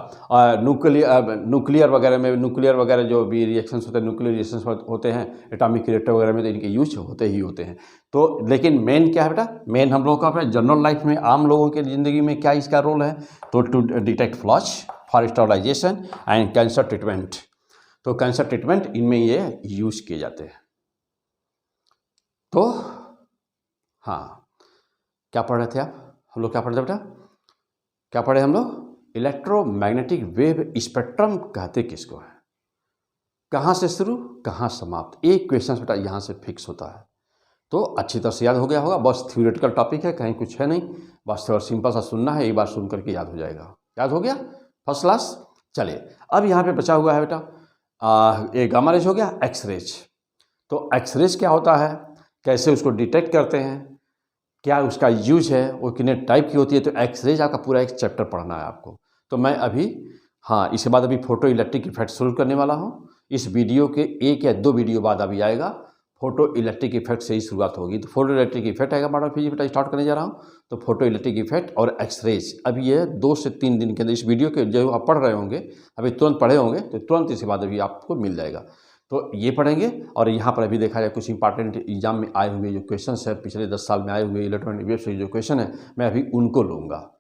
न्यूक्लियर वगैरह जो भी रिएक्शंस होते हैं, न्यूक्लियर रिएक्शंस होते हैं एटॉमिक रिएक्टर वगैरह में, तो इनके यूज होते ही होते हैं। तो लेकिन मेन क्या है बेटा, मेन हम लोगों का अपने जनरल लाइफ में, आम लोगों के ज़िंदगी में क्या इसका रोल है, तो to detect flash, for sterilization and cancer treatment. तो कैंसर ट्रीटमेंट इनमें ये यूज किए जाते हैं। तो हाँ, क्या पढ़ रहे थे आप, हम लोग क्या पढ़ रहे थे बेटा, क्या पढ़े हम लोग, इलेक्ट्रोमैग्नेटिक वेव स्पेक्ट्रम कहते किसको है, कहाँ से शुरू कहाँ समाप्त। एक क्वेश्चन बेटा यहाँ से फिक्स होता है। तो अच्छी तरह से याद हो गया होगा, बस थ्योरेटिकल टॉपिक है, कहीं कुछ है नहीं, बस थोड़ा सिंपल सा सुनना है, एक बार सुन करके याद हो जाएगा। याद हो गया, फर्स्ट क्लास। चलिए अब यहाँ पे बचा हुआ है बेटा एक गामा रेज हो गया, एक्स रेज। तो एक्स रेज क्या होता है, कैसे उसको डिटेक्ट करते हैं, क्या उसका यूज है, वो कितने टाइप की होती है। तो एक्स रेज आपका पूरा एक चैप्टर पढ़ना है आपको। तो मैं अभी हाँ, इसके बाद अभी फोटो इलेक्ट्रिक इफेक्ट शुरू करने वाला हूँ। इस वीडियो के 1 या 2 वीडियो बाद अभी आएगा, फोटो इलेक्ट्रिक इफेक्ट से ही शुरुआत होगी। तो फोटो इलेक्ट्रिक इफेक्ट आएगा मॉडल फिजिक्स बेटा, स्टार्ट करने जा रहा हूँ। तो फोटो इलेक्ट्रिक इफेक्ट और एक्स रेज, अभी ये 2 से 3 दिन के अंदर इस वीडियो के जो आप पढ़ रहे होंगे, अभी तुरंत पढ़े होंगे, तो तुरंत इसके बाद अभी आपको मिल जाएगा। तो ये पढ़ेंगे। और यहाँ पर अभी देखा जाए कुछ इंपॉर्टेंट एग्जाम में आए हुए जो क्वेश्चन है, पिछले 10 साल में आए हुए इलेक्ट्रॉनिक वेव से जो क्वेश्चन है, मैं अभी उनको लूँगा।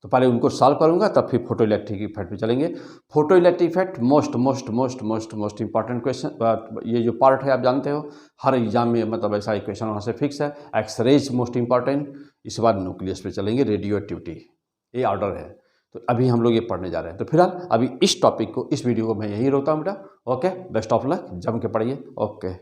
तो पहले उनको सॉल्व करूँगा, तब फिर फोटो इलेक्ट्रिक इफेक्ट पे चलेंगे। Photo electric effect most important question, ये जो पार्ट है आप जानते हो, हर एग्जाम में मतलब ऐसा एक क्वेश्चन वहाँ से फिक्स है। एक्स रेज मोस्ट इंपॉर्टेंट, इसके बाद न्यूक्लियस पे चलेंगे, रेडियो एक्टिविटी, ये ऑर्डर है। तो अभी हम लोग ये पढ़ने जा रहे हैं। तो फिलहाल अभी इस टॉपिक को, इस वीडियो को मैं यही रोकता हूँ बेटा। ओके, बेस्ट ऑफ लक, जम के पढ़िए। ओके।